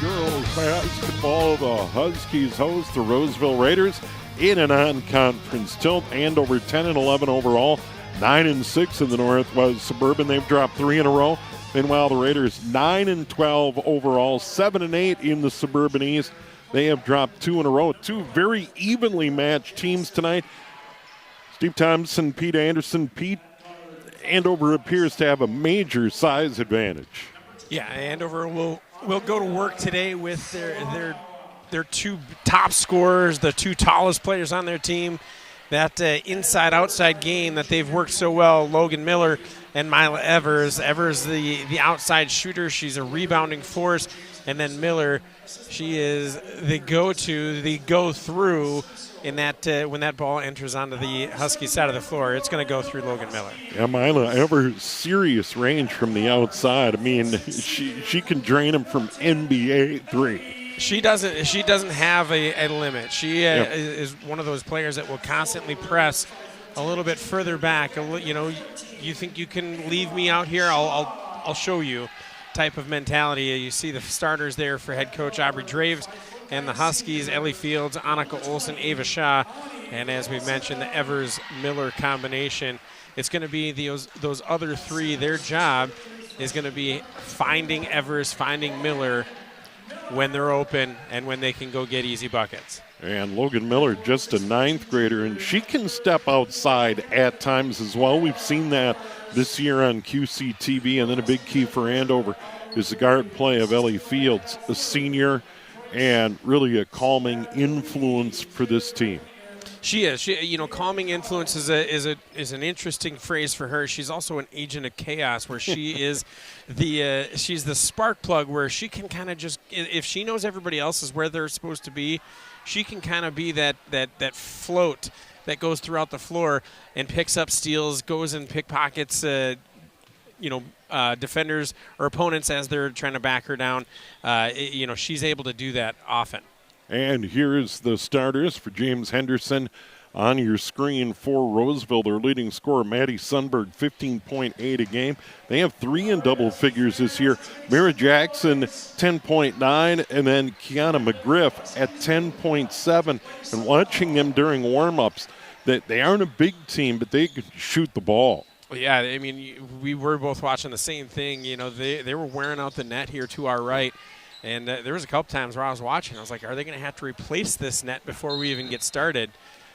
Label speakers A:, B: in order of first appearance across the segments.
A: girls basketball. The Huskies host the Roseville Raiders in a non-conference tilt. Andover 10-11 overall, 9-6 in the Northwest Suburban. They've dropped 3 in a row. Meanwhile, the Raiders 9-12 overall, 7-8 in the Suburban East. They have dropped 2 in a row. 2 very evenly matched teams tonight. Steve Thompson, Pete Anderson. Pete, Andover appears to have a major size advantage.
B: Yeah, Andover will go to work today with their 2 top scorers, the 2 tallest players on their team. That inside-outside game that they've worked so well, Logan Miller and Mila Evers. Evers, the outside shooter. She's a rebounding force. And then Miller, she is the go-to, the go-through in that when that ball enters onto the Husky side of the floor. It's going to go through Logan Miller.
A: Yeah, Mila Evers, serious range from the outside. I mean, she can drain him from NBA 3.
B: She doesn't have a limit. She is one of those players that will constantly press a little bit further back. You think you can leave me out here? I'll show you. Type of mentality. You see the starters there for head coach Aubrey Draves and the Huskies: Ellie Fields, Annika Olsen, Ava Shaw, and as we mentioned, the Evers-Miller combination. It's going to be those other 3. Their job is going to be finding Evers, finding Miller when they're open and when they can go get easy buckets.
A: And Logan Miller, just a 9th grader, and she can step outside at times as well. We've seen that this year on QCTV. And then a big key for Andover is the guard play of Ellie Fields, a senior, and really a calming influence for this team.
B: She is. Calming influence is an interesting phrase for her. She's also an agent of chaos, where she is she's the spark plug, where she can kind of just, if she knows everybody else is where they're supposed to be, she can kind of be that float that goes throughout the floor and picks up steals, goes and pickpockets, defenders or opponents as they're trying to back her down. She's able to do that often.
A: And here's the starters for James Henderson on your screen for Roseville. Their leading scorer, Maddie Sundberg, 15.8 a game. They have 3 in double figures this year. Mira Jackson, 10.9, and then Kiana McGriff at 10.7. And watching them during warm-ups, they aren't a big team, but they can shoot the ball.
B: Well, yeah, I mean, we were both watching the same thing. They were wearing out the net here to our right. And there was a couple times where I was watching, I was like, are they going to have to replace this net before we even get started?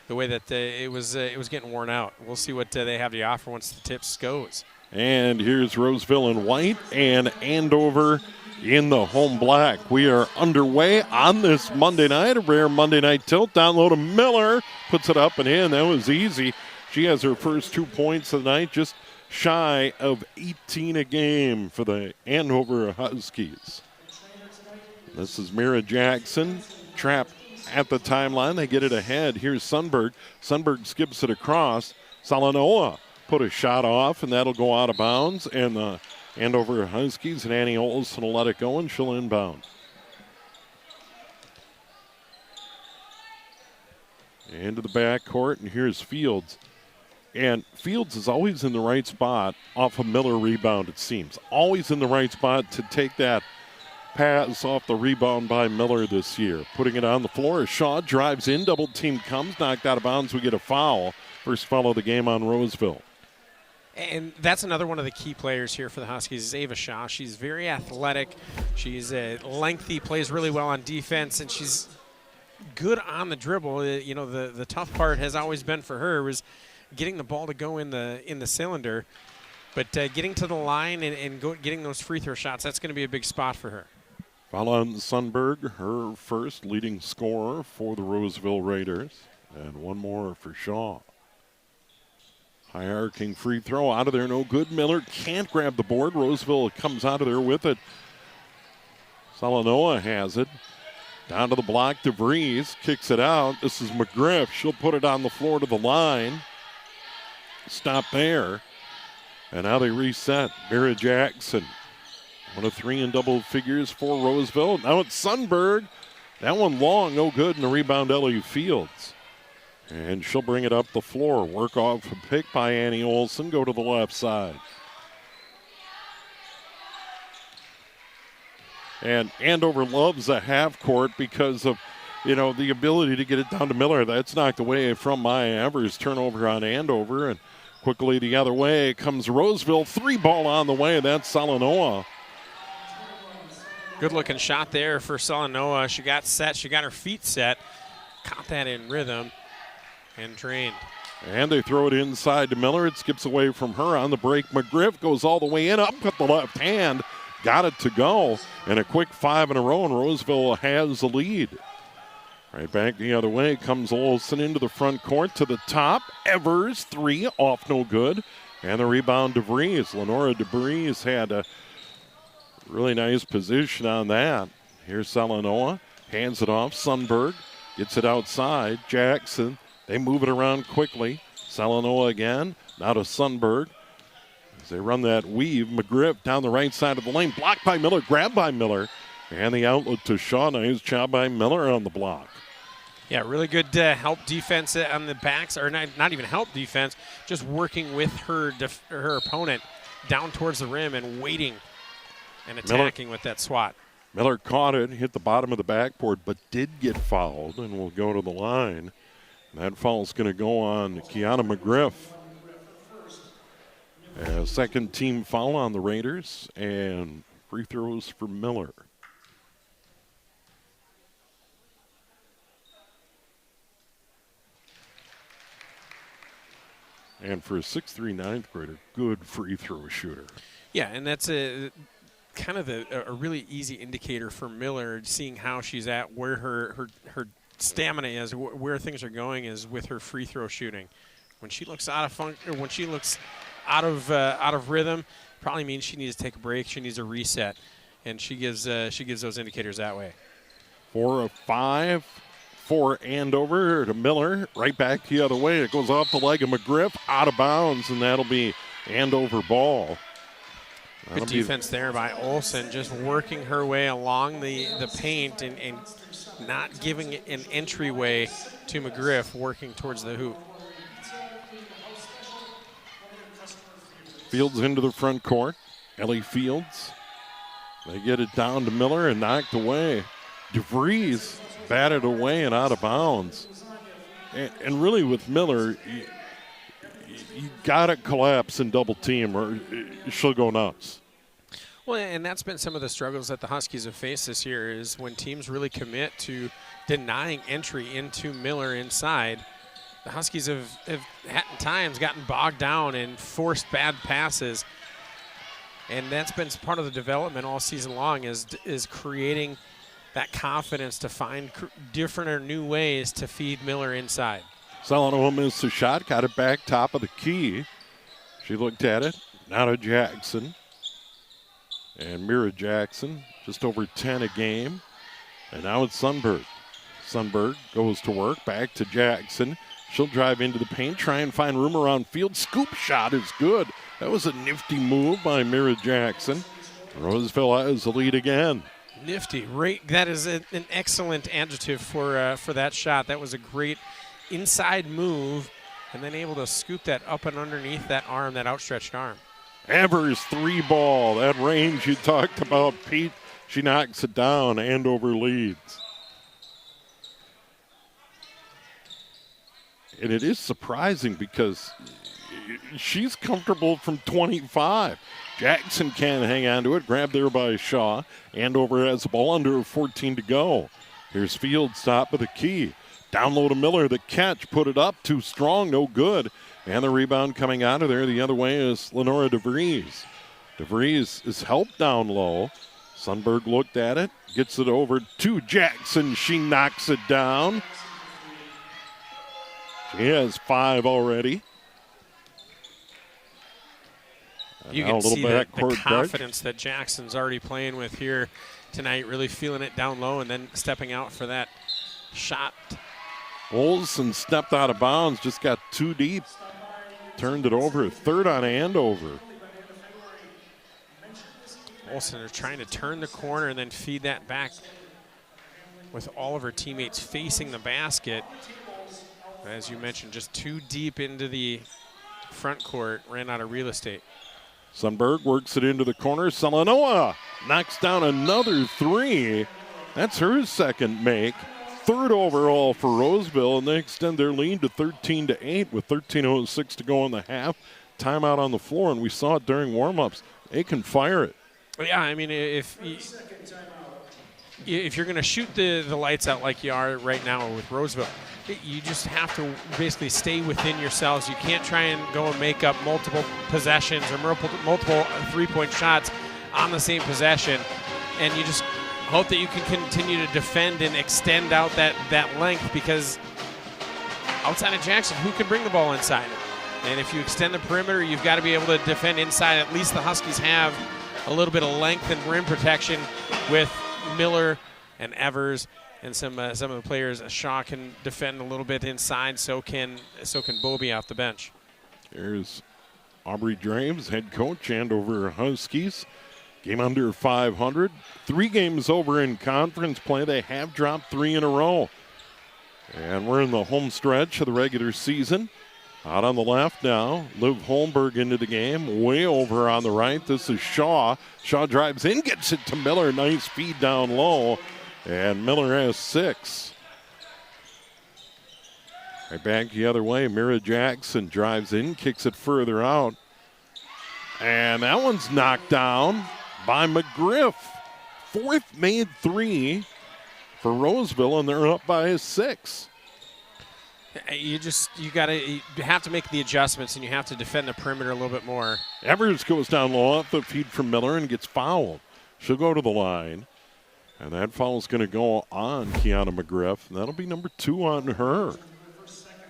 B: The way that it was getting worn out. We'll see what they have to offer once the tips goes.
A: And here's Roseville in white and Andover in the home black. We are underway on this Monday night, a rare Monday night tilt. Down low to Miller, puts it up and in. That was easy. She has her first 2 points of the night, just shy of 18 a game for the Andover Huskies. This is Mira Jackson, trapped at the timeline. They get it ahead. Here's Sundberg. Sundberg skips it across. Salanoa put a shot off, and that'll go out of bounds. And the Andover Huskies and Annie Olsen will let it go, and she'll inbound. Into the backcourt, and here's Fields. And Fields is always in the right spot off a Miller rebound, it seems. Always in the right spot to take that pass off the rebound by Miller this year. Putting it on the floor as Shaw drives in, double team comes, knocked out of bounds. We get a foul. First foul of the game on Roseville.
B: And that's another one of the key players here for the Huskies is Ava Shaw. She's very athletic. She's lengthy, plays really well on defense, and she's good on the dribble. The tough part has always been for her was getting the ball to go in the cylinder. But getting to the line and getting those free throw shots, that's going to be a big spot for her.
A: Fallon Sundberg, her first leading scorer for the Roseville Raiders. And one more for Shaw. High arcing free throw out of there, no good. Miller can't grab the board. Roseville comes out of there with it. Salanoa has it. Down to the block, DeVries kicks it out. This is McGriff. She'll put it on the floor to the line. Stop there. And now they reset. Mira Jackson. 1 of 3 in double figures for Roseville. Now it's Sundberg. That one long, no good, and the rebound, Ellie Fields. And she'll bring it up the floor. Work off a pick by Annie Olsen. Go to the left side. And Andover loves a half court because of, the ability to get it down to Miller. That's knocked away from Maya Evers. Turnover on Andover. And quickly the other way comes Roseville. 3-ball on the way. That's Salanoa.
B: Good looking shot there for Salanoa. She got set. She got her feet set. Caught that in rhythm and drained.
A: And they throw it inside to Miller. It skips away from her on the break. McGriff goes all the way in, up with the left hand. Got it to go. And a quick 5 in a row, and Roseville has the lead. Right back the other way comes Olsen into the front court to the top. Evers, 3, off no good. And the rebound, DeVries. Lenora DeVries had a really nice position on that. Here's Salanoa. Hands it off. Sundberg gets it outside. Jackson. They move it around quickly. Salanoa again. Now to Sundberg. As they run that weave, McGriff down the right side of the lane. Blocked by Miller. Grabbed by Miller. And the outlet to Shaw. Nice job by Miller on the block.
B: Yeah, really good help defense on the backs, or not even help defense, just working with her opponent down towards the rim and waiting and attacking with that swat.
A: Miller caught it, hit the bottom of the backboard, but did get fouled and will go to the line. And that foul is going to go on Kiana McGriff. Second team foul on the Raiders, and free throws for Miller. And for a 6'3" ninth grader, good free throw shooter.
B: Yeah, and that's a kind of a really easy indicator for Miller, seeing how she's at, where her stamina is, where things are going is with her free throw shooting. When she looks out of when she looks out of rhythm, probably means she needs to take a break. She needs a reset, and she gives those indicators that way.
A: 4 of 5. For Andover to Miller, right back the other way. It goes off the leg of McGriff, out of bounds, and that'll be Andover ball.
B: Good defense there by Olsen, just working her way along the paint and not giving it an entryway to McGriff, working towards the hoop.
A: Fields into the front court. Ellie Fields. They get it down to Miller and knocked away. DeVries batted away and out of bounds. And really with Miller, you got to collapse and double team or she'll go nuts.
B: Well, and that's been some of the struggles that the Huskies have faced this year is when teams really commit to denying entry into Miller inside. The Huskies have at times gotten bogged down and forced bad passes. And that's been part of the development all season long is creating that confidence to find different or new ways to feed Miller inside.
A: Salanoa missed the shot, got it back top of the key. She looked at it, now to Jackson. And Mira Jackson, just over 10 a game. And now it's Sundberg. Sundberg goes to work, back to Jackson. She'll drive into the paint, try and find room around field. Scoop shot is good. That was a nifty move by Mira Jackson. Roseville has the lead again.
B: Nifty, right? That is an excellent adjective for that shot. That was a great inside move, and then able to scoop that up and underneath that arm, that outstretched arm.
A: Evers 3-ball. That range you talked about, Pete. She knocks it down. Andover leads. And it is surprising because she's comfortable from 25. Jackson can't hang on to it. Grabbed there by Shaw. Andover has the ball under 14 to go. Here's Fields, top of the key. Down low to Miller. The catch, put it up. Too strong, no good. And the rebound coming out of there the other way is Lenora DeVries. DeVries is helped down low. Sundberg looked at it. Gets it over to Jackson. She knocks it down. She has 5 already.
B: You can see the confidence that Jackson's already playing with here tonight, really feeling it down low and then stepping out for that shot.
A: Olsen stepped out of bounds, just got too deep. Turned it over, third on Andover.
B: Olsen are trying to turn the corner and then feed that back with all of her teammates facing the basket. As you mentioned, just too deep into the front court, ran out of real estate.
A: Sundberg works it into the corner. Salanoa knocks down another three. That's her second make. Third overall for Roseville, and they extend their lead to 13-8 with 13:06 to go in the half. Timeout on the floor, and we saw it during warm-ups. They can fire it.
B: Yeah, I mean, if you're going to shoot the lights out like you are right now with Roseville, you just have to basically stay within yourselves. You can't try and go and make up multiple possessions or multiple three-point shots on the same possession, and you just hope that you can continue to defend and extend out that length, because outside of Jackson, who can bring the ball inside? And if you extend the perimeter, you've got to be able to defend inside. At least the Huskies have a little bit of length and rim protection with Miller and Evers and some of the players. Shaw can defend a little bit inside, so can Bobby off the bench.
A: There's Aubrey Draves, head coach, Andover Huskies. Game under 500. 3 games over in conference play. They have dropped 3 in a row. And we're in the home stretch of the regular season. Out on the left now, Liv Holmberg into the game. Way over on the right, this is Shaw. Shaw drives in, gets it to Miller. Nice feed down low. And Miller has 6. Right back the other way, Mira Jackson drives in, kicks it further out. And that one's knocked down by McGriff. 4th made 3 for Roseville, and they're up by 6.
B: You have to make the adjustments, and you have to defend the perimeter a little bit more.
A: Evers goes down low off the feed from Miller and gets fouled. She'll go to the line, and that foul is going to go on Kiana McGriff, and that'll be number 2 on her.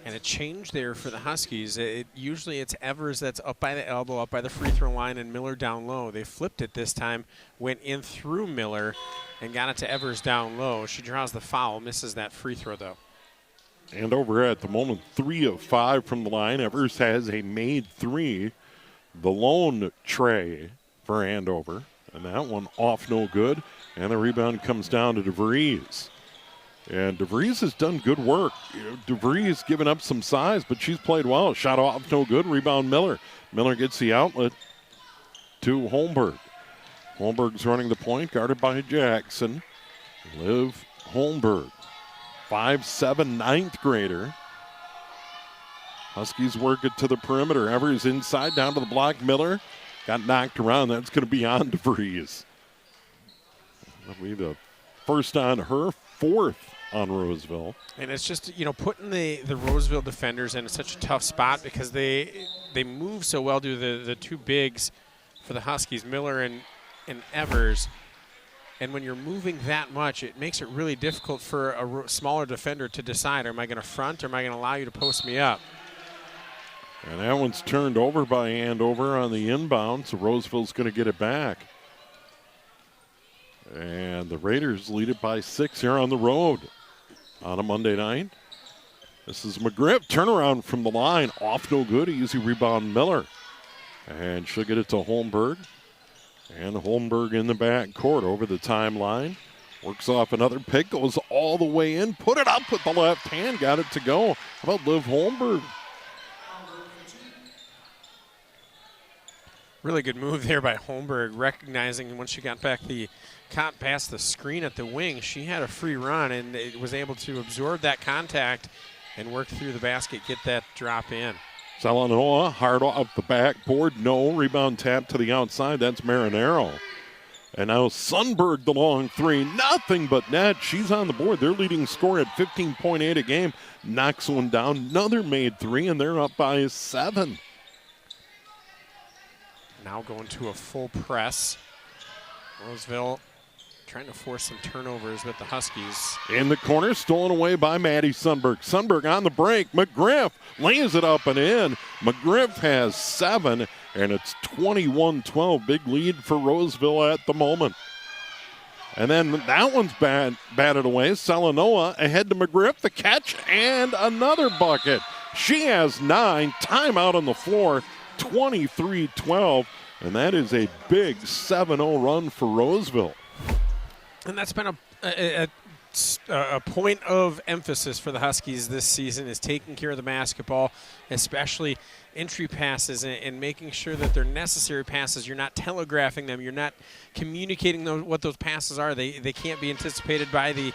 B: And a change there for the Huskies. Usually it's Evers that's up by the elbow, up by the free throw line, and Miller down low. They flipped it this time, went in through Miller, and got it to Evers down low. She draws the foul, misses that free throw, though.
A: Andover at the moment 3 of 5 from the line. Evers has a made 3. The lone tray for Andover. And that one off no good. And the rebound comes down to DeVries. And DeVries has done good work. DeVries given up some size, but she's played well. Shot off no good. Rebound Miller. Miller gets the outlet to Holmberg. Holmberg's running the point, guarded by Jackson. Liv Holmberg. 5'7", 9th grader. Huskies work it to the perimeter. Evers inside, down to the block. Miller got knocked around. That's going to be on DeVries. That'll be the first on her, 4th on Roseville.
B: And it's just, putting the Roseville defenders in such a tough spot, because they move so well to the 2 bigs for the Huskies, Miller and Evers. And when you're moving that much, it makes it really difficult for a smaller defender to decide, am I going to front or am I going to allow you to post me up?
A: And that one's turned over by Andover on the inbound, so Roseville's going to get it back. And the Raiders lead it by 6 here on the road on a Monday night. This is McGriff, turnaround from the line, off no good, easy rebound Miller. And she'll get it to Holmberg. And Holmberg in the back court over the timeline. Works off another pick, goes all the way in, put it up with the left hand, got it to go. How about Liv Holmberg?
B: Really good move there by Holmberg, recognizing when she got past the screen at the wing, she had a free run and was able to absorb that contact and work through the basket, get that drop in.
A: Salanoa, hard off the backboard, no. Rebound tap to the outside, that's Marinero. And now Sundberg, the long 3, nothing but net. She's on the board. Their leading scorer at 15.8 a game. Knocks one down, another made 3, and they're up by 7.
B: Now going to a full press. Roseville trying to force some turnovers with the Huskies.
A: In the corner, stolen away by Maddie Sundberg. Sundberg on the break. McGriff lays it up and in. McGriff has 7, and it's 21-12. Big lead for Roseville at the moment. And then that one's batted away. Salanoa ahead to McGriff. The catch and another bucket. She has 9. Timeout on the floor. 23-12. And that is a big 7-0 run for Roseville.
B: And that's been a point of emphasis for the Huskies this season, is taking care of the basketball, especially entry passes and making sure that they're necessary passes. You're not telegraphing them. You're not communicating what those passes are. They can't be anticipated by the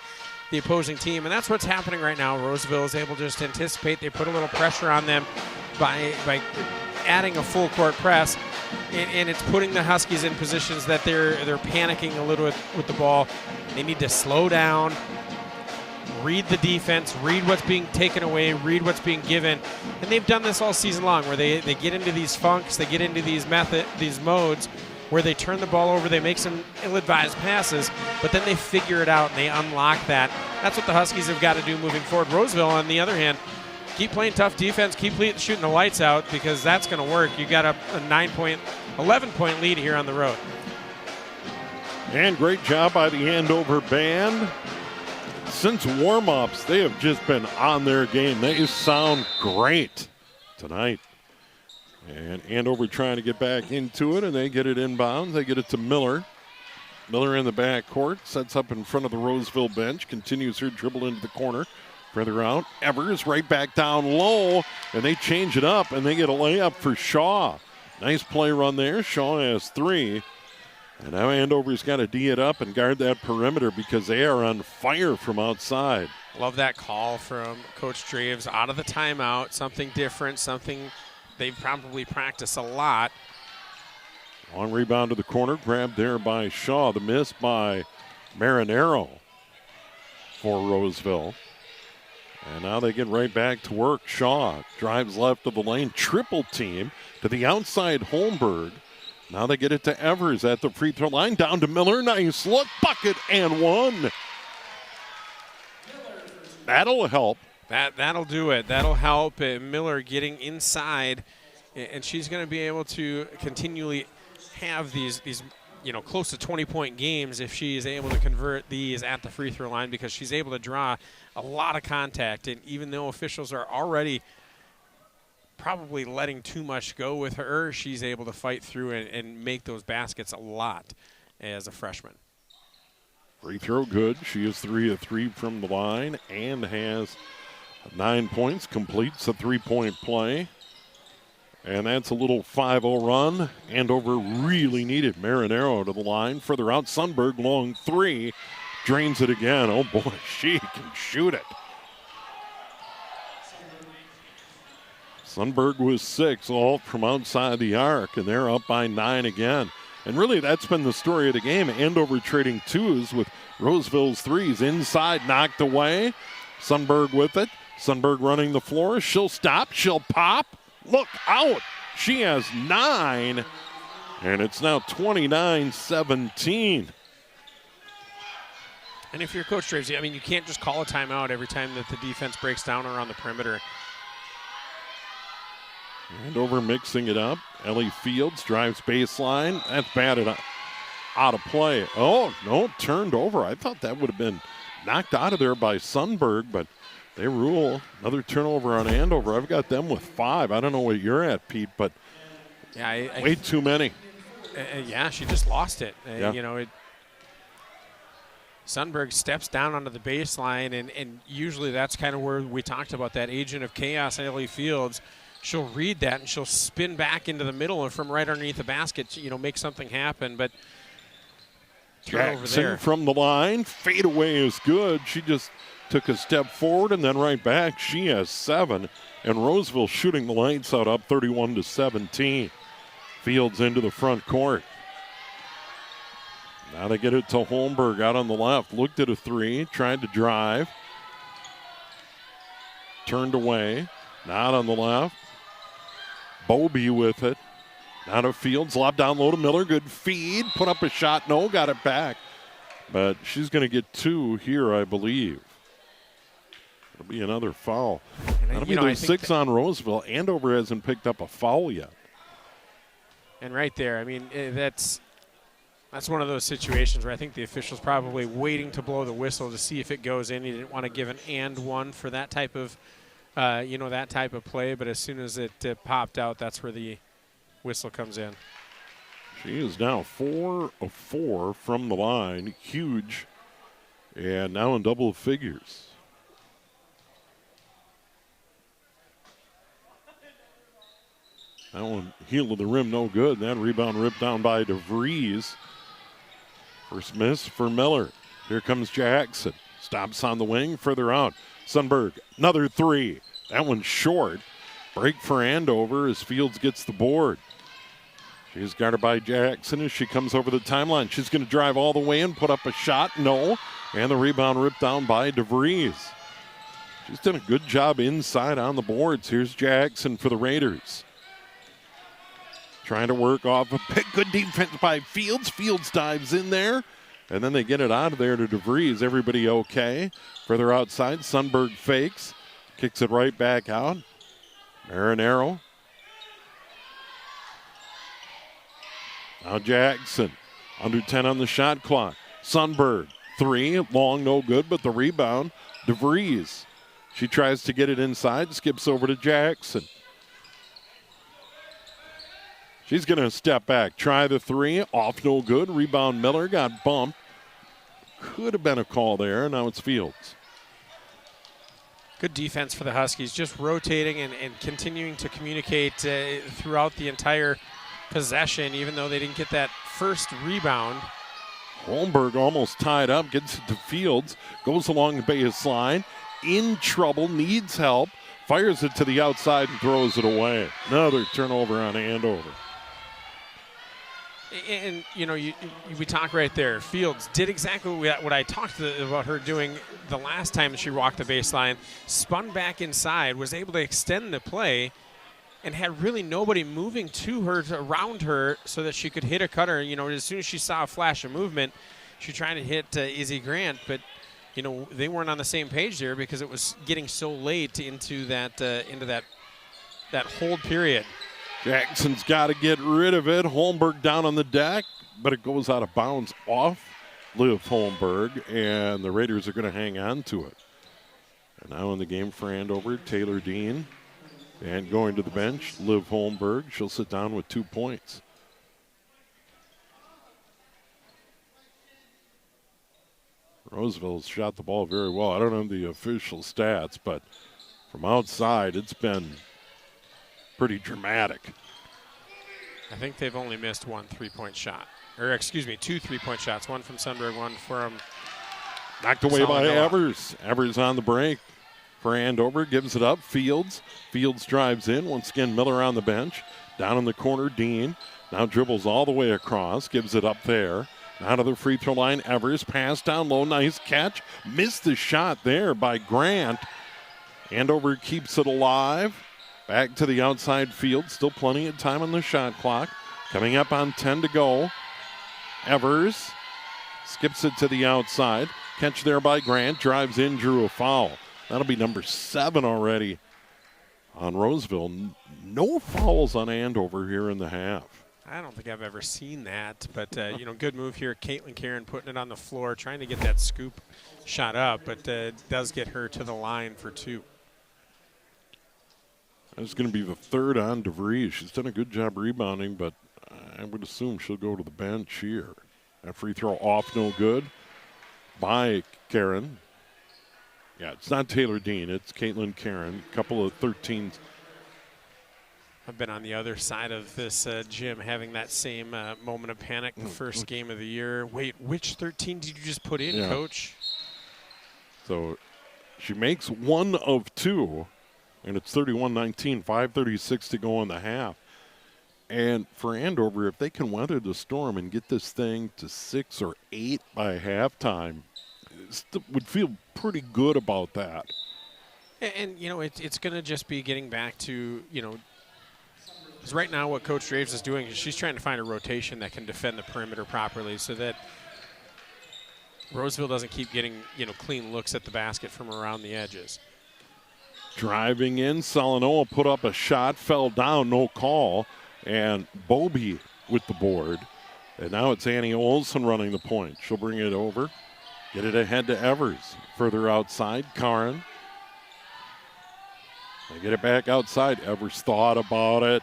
B: opposing team, and that's what's happening right now. Roseville is able to just anticipate. They put a little pressure on them by adding a full court press, and it's putting the Huskies in positions that they're panicking a little with the ball. They need to slow down, read the defense, read what's being taken away, read what's being given. And they've done this all season long, where they get into these funks, they get into these modes where they turn the ball over, they make some ill-advised passes, but then they figure it out and they unlock that. That's what the Huskies have got to do moving forward. Roseville, on the other hand, keep playing tough defense, keep shooting the lights out, because that's going to work. You got a 11-point lead here on the road.
A: And great job by the Andover band. Since warm-ups, they have just been on their game. They sound great tonight. And Andover trying to get back into it, and they get it inbounds. They get it to Miller. Miller in the backcourt, sets up in front of the Roseville bench, continues her dribble into the corner. Further out, Evers right back down low, and they change it up, and they get a layup for Shaw. Nice play run there. Shaw has 3. And now Andover's got to D it up and guard that perimeter, because they are on fire from outside.
B: Love that call from Coach Draves out of the timeout. Something different, something they've probably practiced a lot.
A: Long rebound to the corner, grabbed there by Shaw. The miss by Marinero for Roseville. And now they get right back to work. Shaw drives left of the lane, triple team to the outside Holmberg. Now they get it to Evers at the free throw line, down to Miller. Nice look, bucket, and 1. That'll help.
B: That'll do it. That'll help. Miller getting inside, and she's going to be able to continually have these close to 20-point games if she is able to convert these at the free throw line, because she's able to draw a lot of contact. And even though officials are already probably letting too much go with her, she's able to fight through and make those baskets a lot as a freshman.
A: Free throw good. She is 3 of 3 from the line and has 9 points, completes a 3-point play. And that's a little 5-0 run. Andover really needed Marinero to the line. Further out, Sundberg, long 3. Drains it again. Oh, boy, she can shoot it. Sundberg was 6, all from outside the arc, and they're up by 9 again. And really, that's been the story of the game. Andover trading 2s with Roseville's 3s. Inside, knocked away. Sundberg with it. Sundberg running the floor. She'll stop. She'll pop. Look out. She has 9. And it's now 29-17.
B: And if you're Coach Draves, I mean, you can't just call a timeout every time that the defense breaks down around the perimeter.
A: Andover mixing it up. Ellie Fields drives baseline. That's batted out of play. Oh, no, turned over. I thought that would have been knocked out of there by Sundberg, but they rule. Another turnover on Andover. I've got them with 5. I don't know where you're at, Pete, but
B: yeah,
A: way too many.
B: Yeah, she just lost it.
A: Yeah.
B: Sundberg steps down onto the baseline, and usually that's kind of where we talked about that agent of chaos, Ellie Fields. She'll read that, and she'll spin back into the middle and from right underneath the basket, make something happen. But turnover there.
A: From the line. Fade away is good. She just took a step forward and then right back. She has 7. And Roseville shooting the lights out, up 31-17. Fields into the front court. Now they get it to Holmberg out on the left. Looked at a 3, tried to drive. Turned away. Not on the left. Bobie with it. Now to Fields. Lob down low to Miller. Good feed. Put up a shot. No, got it back. But she's going to get 2 here, I believe. It'll be another foul. That'll be their 6 on Roseville. Andover hasn't picked up a foul yet.
B: And right there, I mean, that's one of those situations where I think the official's probably waiting to blow the whistle to see if it goes in. He didn't want to give an and one for that type of that type of play, but as soon as it popped out, that's where the whistle comes in.
A: She is now 4 of 4 from the line. Huge. And now in double figures. That one, heel of the rim, no good. That rebound ripped down by DeVries. First miss for Miller. Here comes Jackson. Stops on the wing, further out. Sundberg, another three. That one's short. Break for Andover as Fields gets the board. She's guarded by Jackson as she comes over the timeline. She's going to drive all the way in, put up a shot. No. And the rebound ripped down by DeVries. She's done a good job inside on the boards. Here's Jackson for the Raiders. Trying to work off a good defense by Fields. Fields dives in there. And then they get it out of there to DeVries. Everybody okay. Further outside, Sundberg fakes. Kicks it right back out. Marinero. Now Jackson. Under 10 on the shot clock. Sundberg. Three. Long, no good, but the rebound. DeVries. She tries to get it inside. Skips over to Jackson. She's going to step back. Try the three. Off, no good. Rebound Miller. Got bumped. Could have been a call there. Now it's Fields.
B: Good defense for the Huskies. Just rotating and continuing to communicate throughout the entire possession, even though they didn't get that first rebound.
A: Holmberg almost tied up. Gets it to Fields. Goes along the baseline. In trouble. Needs help. Fires it to the outside and throws it away. Another turnover on Andover.
B: And, you know, we talk right there. Fields did exactly what I talked about her doing the last time she walked the baseline. Spun back inside, was able to extend the play, and had really nobody moving to her, around her, so that she could hit a cutter. You know, as soon as she saw a flash of movement, she tried to hit Izzy Grant, but, you know, they weren't on the same page there because it was getting so late into that hold period.
A: Jackson's got to get rid of it. Holmberg down on the deck, but it goes out of bounds off Liv Holmberg, and the Raiders are going to hang on to it. And now in the game for Andover, Taylor Dean. And going to the bench, Liv Holmberg. She'll sit down with 2 points. Roseville's shot the ball very well. I don't know the official stats, but from outside, it's been pretty dramatic.
B: I think they've only missed one three-point shot. Or, excuse me, 2 3-point shots. One from Sundberg, one from
A: knocked away by Evers. Evers on the break for Andover. Gives it up. Fields. Fields drives in. Once again, Miller on the bench. Down in the corner, Dean. Now dribbles all the way across. Gives it up there. Out of the free throw line, Evers. Pass down low. Nice catch. Missed the shot there by Grant. Andover keeps it alive. Back to the outside field. Still plenty of time on the shot clock. Coming up on 10 to go. Evers skips it to the outside. Catch there by Grant. Drives in, drew a foul. That'll be number 7 already on Roseville. No fouls on Andover here in the half.
B: I don't think I've ever seen that, but, you know, good move here. Caitlin Karen putting it on the floor, trying to get that scoop shot up, but does get her to the line for 2.
A: That's going to be the 3rd on DeVries. She's done a good job rebounding, but I would assume she'll go to the bench here. That free throw off, no good by Karen. Yeah, it's not Taylor Dean. It's Caitlin Karen. A couple of 13s.
B: I've been on the other side of this gym having that same moment of panic the first game of the year. Wait, which 13 did you just put in, Coach?
A: So she makes 1 of 2. And it's 31-19, 5:36 to go in the half. And for Andover, if they can weather the storm and get this thing to 6 or 8 by halftime, would feel pretty good about that.
B: And you know, it's going to just be getting back to, you know, because right now what Coach Draves is doing is she's trying to find a rotation that can defend the perimeter properly so that Roseville doesn't keep getting, you know, clean looks at the basket from around the edges.
A: Driving in, Salanoa put up a shot, fell down, no call, and Bobby with the board. And now it's Annie Olson running the point. She'll bring it over, get it ahead to Evers. Further outside, Karin. They get it back outside. Evers thought about it,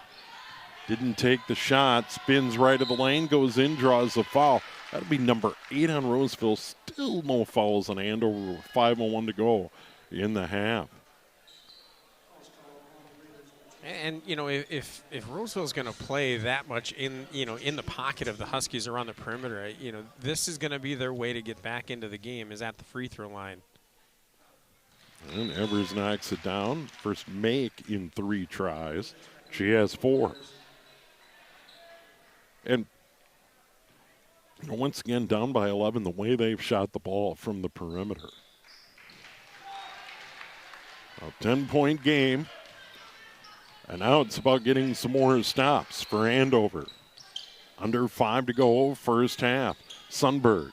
A: didn't take the shot, spins right of the lane, goes in, draws a foul. That'll be number 8 on Roseville. Still no fouls on Andover with 5:01 to go in the half.
B: And if Roseville's going to play that much in the pocket of the Huskies around the perimeter, this is going to be their way to get back into the game, is at the free throw line.
A: And Evers knocks it down. First make in 3 tries. She has 4. And once again, down by 11, the way they've shot the ball from the perimeter. A 10-point game. And now it's about getting some more stops for Andover. Under 5 to go, first half. Sundberg.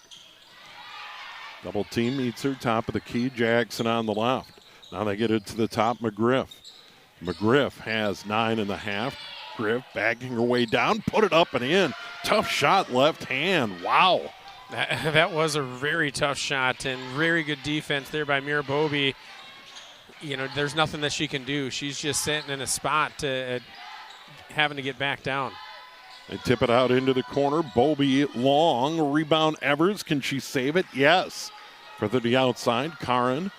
A: Double team meets her, top of the key. Jackson on the left. Now they get it to the top, McGriff. McGriff has 9.5. Griff backing her way down, put it up and in. Tough shot, left hand. Wow.
B: That was a very tough shot and very good defense there by Mira Bobby. There's nothing that she can do. She's just sitting in a spot having to get back down.
A: They tip it out into the corner. Bobby long. Rebound Evers. Can she save it? Yes. Further to the outside, Karin.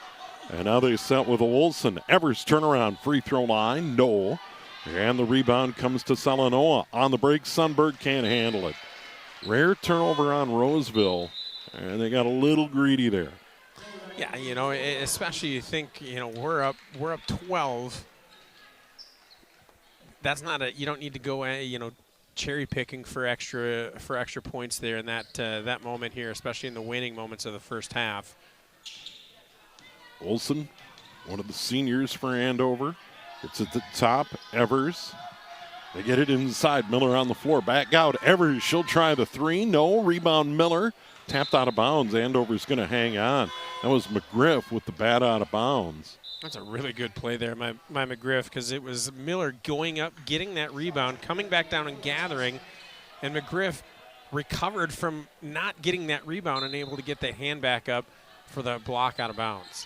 A: And now they set with Olsen. Evers turnaround. Free throw line. No. And the rebound comes to Salanoa. On the break, Sundberg can't handle it. Rare turnover on Roseville. And they got a little greedy there.
B: Yeah, especially you think, we're up 12. That's not you don't need to go, cherry picking for extra points there in that moment here, especially in the winning moments of the first half.
A: Olsen, one of the seniors for Andover. It's at the top, Evers. They get it inside, Miller on the floor, back out. Evers, she'll try the 3, no, rebound Miller. Tapped out of bounds. Andover's going to hang on. That was McGriff with the bat out of bounds.
B: That's a really good play there, my McGriff, because it was Miller going up, getting that rebound, coming back down and gathering, and McGriff recovered from not getting that rebound and able to get the hand back up for the block out of bounds.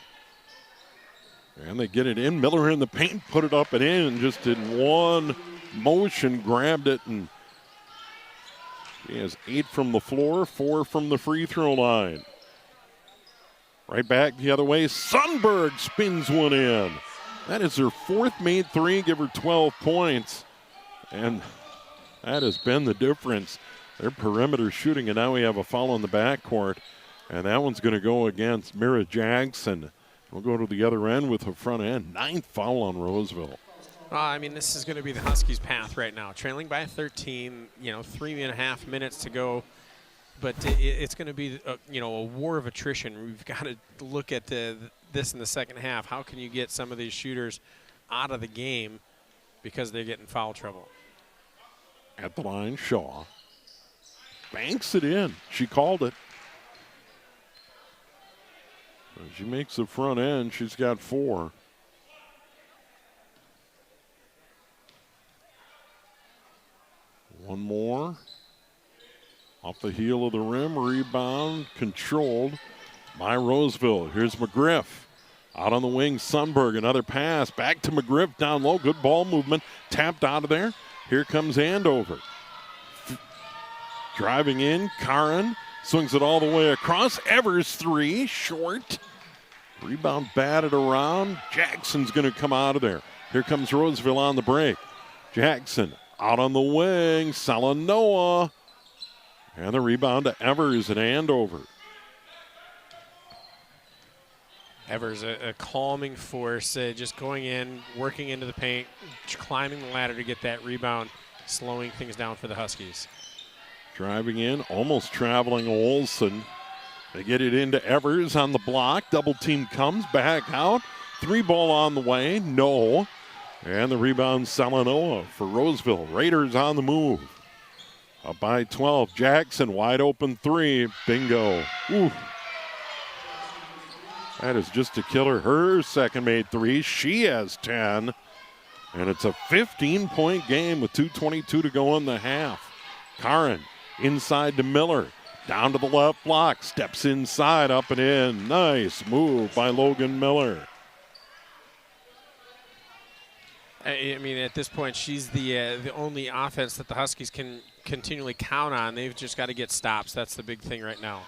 A: And they get it in. Miller in the paint, put it up and in, and just in one motion grabbed it, and he has 8 from the floor, 4 from the free throw line. Right back the other way. Sundberg spins one in. That is her 4th made 3, give her 12 points. And that has been the difference. Their perimeter shooting, and now we have a foul on the backcourt. And that one's going to go against Mira Jackson. We'll go to the other end with the front end. 9th foul on Roseville.
B: This is going to be the Huskies' path right now. Trailing by 13, 3.5 minutes to go. But it's going to be, a war of attrition. We've got to look at this in the second half. How can you get some of these shooters out of the game because they're getting foul trouble?
A: At the line, Shaw banks it in. She called it. She makes the front end. She's got 4. One more. Off the heel of the rim, rebound controlled by Roseville. Here's McGriff. Out on the wing, Sundberg, another pass. Back to McGriff, down low, good ball movement. Tapped out of there. Here comes Andover. Driving in, Karin swings it all the way across. Evers 3, short. Rebound batted around. Jackson's going to come out of there. Here comes Roseville on the break. Jackson out on the wing, Salanoa. And the rebound to Evers and Andover.
B: Evers, a calming force, just going in, working into the paint, climbing the ladder to get that rebound, slowing things down for the Huskies.
A: Driving in, almost traveling Olsen. They get it into Evers on the block. Double team comes back out. 3 ball on the way, no. And the rebound, Salanoa for Roseville. Raiders on the move. Up by 12. Jackson, wide open 3. Bingo. Ooh. That is just a killer. Her second made 3. She has 10. And it's a 15-point game with 2:22 to go in the half. Karin inside to Miller. Down to the left block. Steps inside, up and in. Nice move by Logan Miller.
B: I mean, at this point, she's the only offense that the Huskies can continually count on. They've just got to get stops. That's the big thing right now.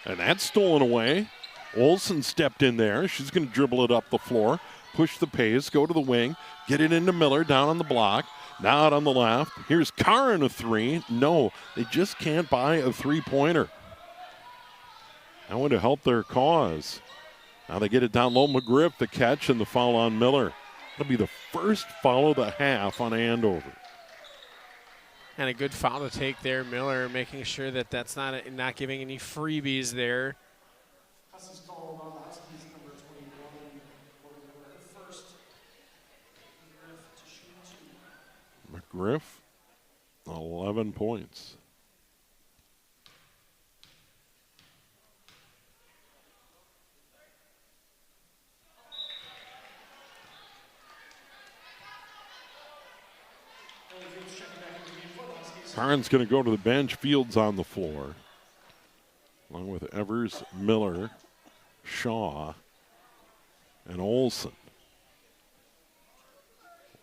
A: And that's stolen away. Olsen stepped in there. She's going to dribble it up the floor. push the pace, go to the wing, get it into Miller down on the block. Now out on the left. Here's Karin, a three. No, they just can't buy a three-pointer. That would have helped their cause. Now they get it down low. McGriff, the catch, and the foul on Miller. That'll be the first foul of the half on Andover.
B: And a good foul to take there, Miller, making sure that that's not giving any freebies there.
C: Huskies call on the Huskies number 21 for the first.
A: McGriff, 11 points. Karin's going to go to the bench. Fields on the floor, along with Evers, Miller, Shaw, and Olsen.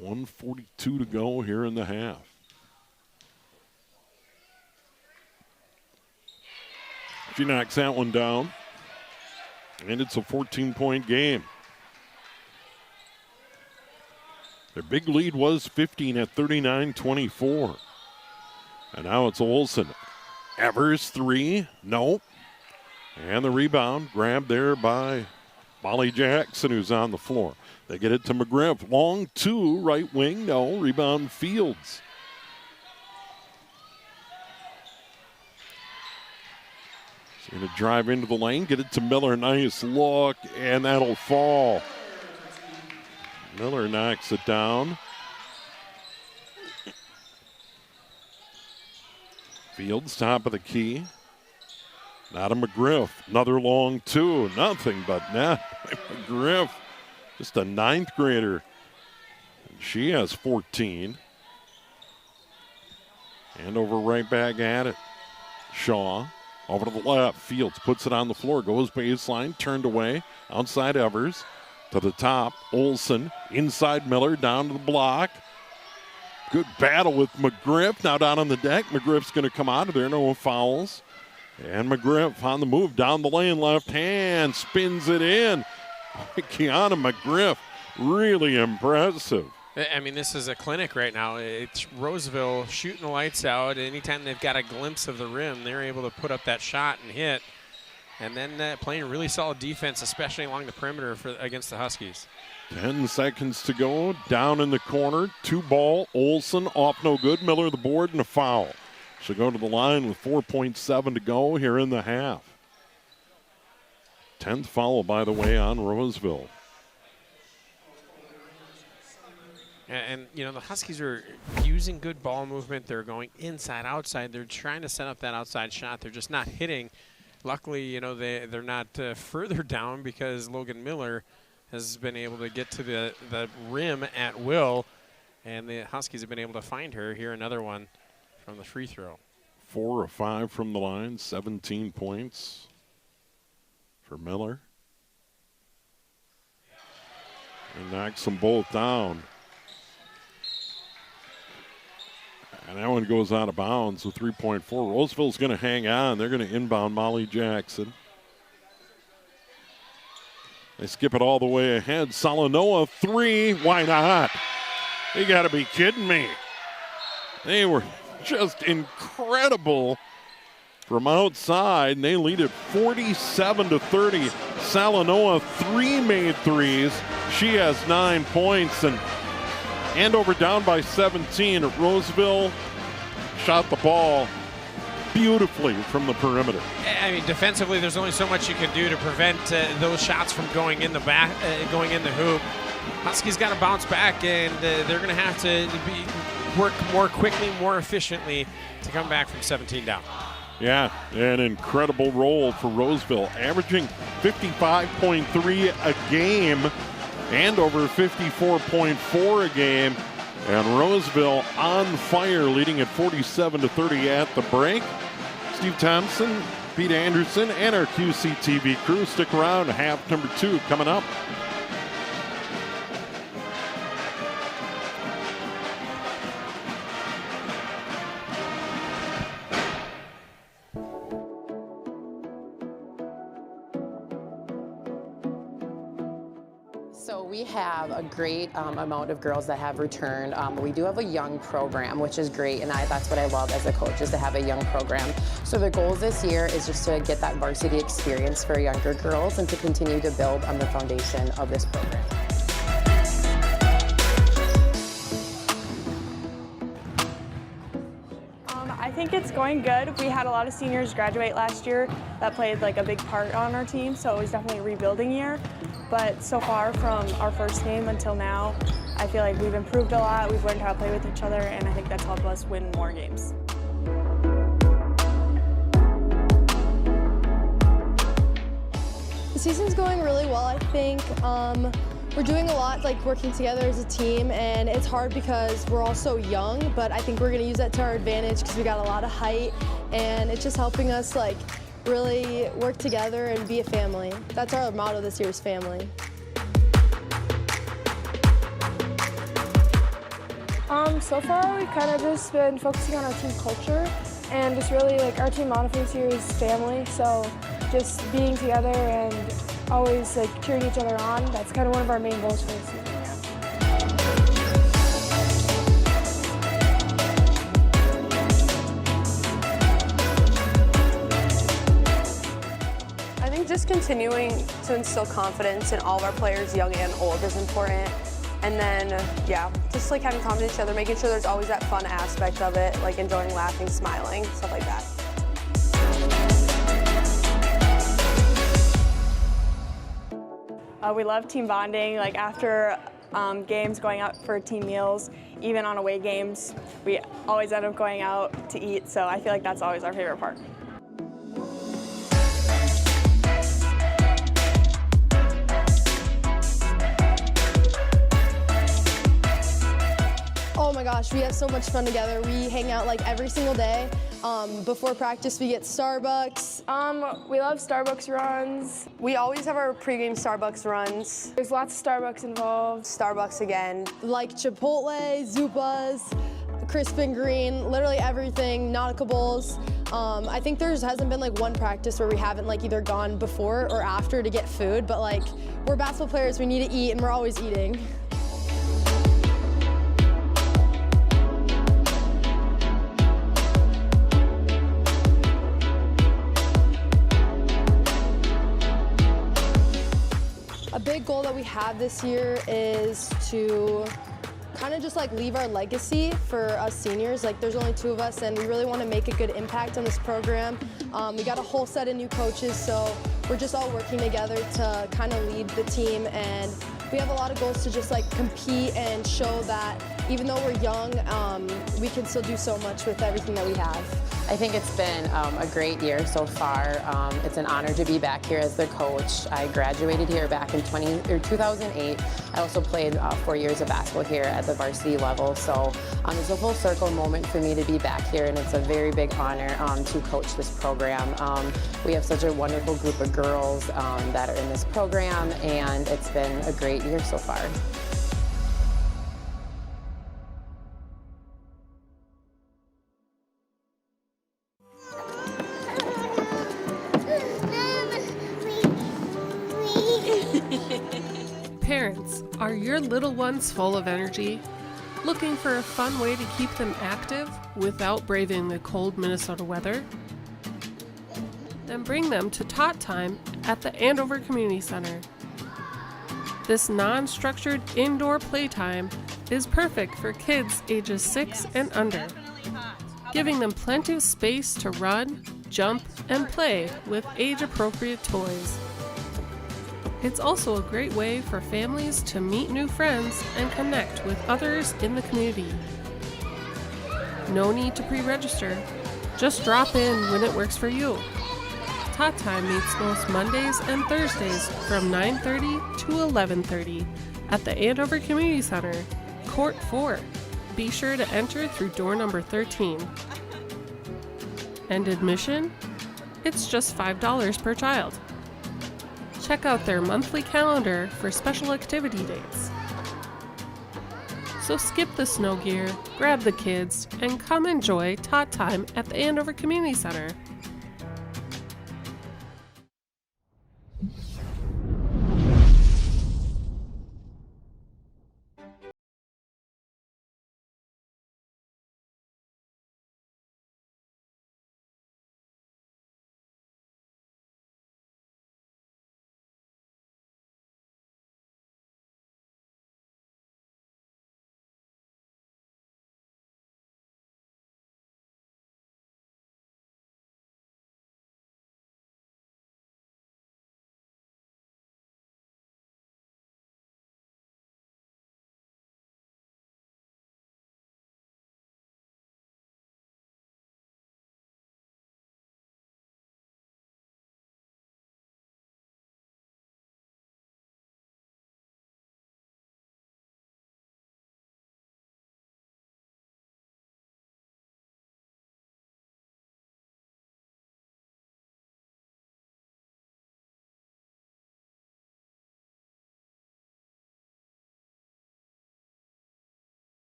A: 1:42 to go here in the half. She knocks that one down, and it's a 14-point game. Their big lead was 15 at 39-24. And now it's Olsen. Evers, three. Nope. And the rebound grabbed there by Molly Jackson, who's on the floor. They get it to McGriff. Long two, right wing. No. Rebound Fields. She's going to drive into the lane, get it to Miller. Nice look, and that'll fall. Miller knocks it down. Fields, top of the key. Now to McGriff. Another long two. Nothing but net by McGriff. Just a ninth grader. And she has 14. Andover right back at it. Shaw over to the left. Fields puts it on the floor. Goes baseline. Turned away. Outside Evers. To the top. Olsen. Inside Miller. Down to the block. Good battle with McGriff. Now down on the deck. McGriff's going to come out of there. No fouls. And McGriff on the move down the lane. Left hand. Spins it in. Kiana McGriff. Really impressive.
B: I mean, this is a clinic right now. It's Roseville shooting the lights out. Anytime they've got a glimpse of the rim, they're able to put up that shot and hit. And then playing really solid defense, especially along the perimeter against the Huskies.
A: 10 seconds to go. Down in the corner. Two ball. Olsen off no good. Miller the board and a foul. She'll go to the line with 4.7 to go here in the half. 10th foul, by the way, on Roseville.
B: And, you know, the Huskies are using good ball movement. They're going inside, outside. They're trying to set up that outside shot. They're just not hitting. Luckily, you know, they're not further down because Logan Miller has been able to get to the rim at will, and the Huskies have been able to find her. Here another one from the free throw.
A: 4 of 5 from the line, 17 points for Miller. And knocks them both down. And that one goes out of bounds with 3.4. Roseville's going to hang on. They're going to inbound Molly Jackson. They skip it all the way ahead. Salanoa, three. Why not? You got to be kidding me. They were just incredible from outside, and they lead it 47-30. Salanoa, three made threes. She has 9 points, and Andover down by 17. Roseville shot the ball beautifully from the perimeter.
B: I mean, defensively, there's only so much you can do to prevent those shots from going in the back, going in the hoop. Huskies got to bounce back, and they're going to have to work more quickly, more efficiently to come back from 17 down.
A: Yeah, an incredible roll for Roseville, averaging 55.3 a game. Andover 54.4 a game. And Roseville on fire, leading at 47-30 at the break. Steve Thompson, Pete Anderson, and our QCTV crew. Stick around. Half number 2 coming up.
D: So we have a great amount of girls that have returned. We do have a young program, which is great, and that's what I love as a coach, is to have a young program. So the goals this year is just to get that varsity experience for younger girls and to continue to build on the foundation of this program.
E: I think it's going good. We had a lot of seniors graduate last year that played like a big part on our team, so it was definitely a rebuilding year. But so far from our first game until now, I feel like we've improved a lot, we've learned how to play with each other, and I think that's helped us win more games.
F: The season's going really well, I think. We're doing a lot, like working together as a team, and it's hard because we're all so young, but I think we're going to use that to our advantage because we got a lot of height, and it's just helping us like really work together and be a family. That's our motto this year, is family.
E: So far we've kind of just been focusing on our team culture, and just really like our team motto this year is family, so just being together and always like cheering each other on. That's kind of one of our main goals for this season.
G: I think just continuing to instill confidence in all of our players, young and old, is important. And then, yeah, just like having confidence in each other, making sure there's always that fun aspect of it, like enjoying laughing, smiling, stuff like that.
E: We love team bonding, like after games, going out for team meals, even on away games. We always end up going out to eat, so I feel like that's always our favorite part.
F: Oh my gosh, we have so much fun together. We hang out like every single day. Before practice, we get Starbucks.
E: We love Starbucks runs.
G: We always have our pregame Starbucks runs.
E: There's lots of Starbucks involved.
G: Starbucks again.
F: Like Chipotle, Zupas, Crisp and Green, literally everything, Nautica Bowls. I think there hasn't been like one practice where we haven't like either gone before or after to get food, but like we're basketball players, we need to eat, and we're always eating. A big goal that we have this year is to kind of just like leave our legacy for us seniors. Like there's only 2 of us, and we really want to make a good impact on this program. We got a whole set of new coaches, so we're just all working together to kind of lead the team, and we have a lot of goals to just like compete and show that even though we're young, we can still do so much with everything that we have.
D: I think it's been a great year so far. It's an honor to be back here as the coach. I graduated here back in 2008. I also played 4 years of basketball here at the varsity level. So it's a full circle moment for me to be back here, and it's a very big honor to coach this program. We have such a wonderful group of girls that are in this program, and it's been a great year so far.
H: Parents, are your little ones full of energy? Looking for a fun way to keep them active without braving the cold Minnesota weather? Then bring them to Tot Time at the Andover Community Center. This non-structured indoor playtime is perfect for kids ages 6 and under, giving them plenty of space to run, jump, and play with age-appropriate toys. It's also a great way for families to meet new friends and connect with others in the community. No need to pre-register. Just drop in when it works for you. Tot Time meets most Mondays and Thursdays from 9:30 to 11:30 at the Andover Community Center, Court 4. Be sure to enter through door number 13. And admission? It's just $5 per child. Check out their monthly calendar for special activity dates. So skip the snow gear, grab the kids, and come enjoy Tot Time at the Andover Community Center.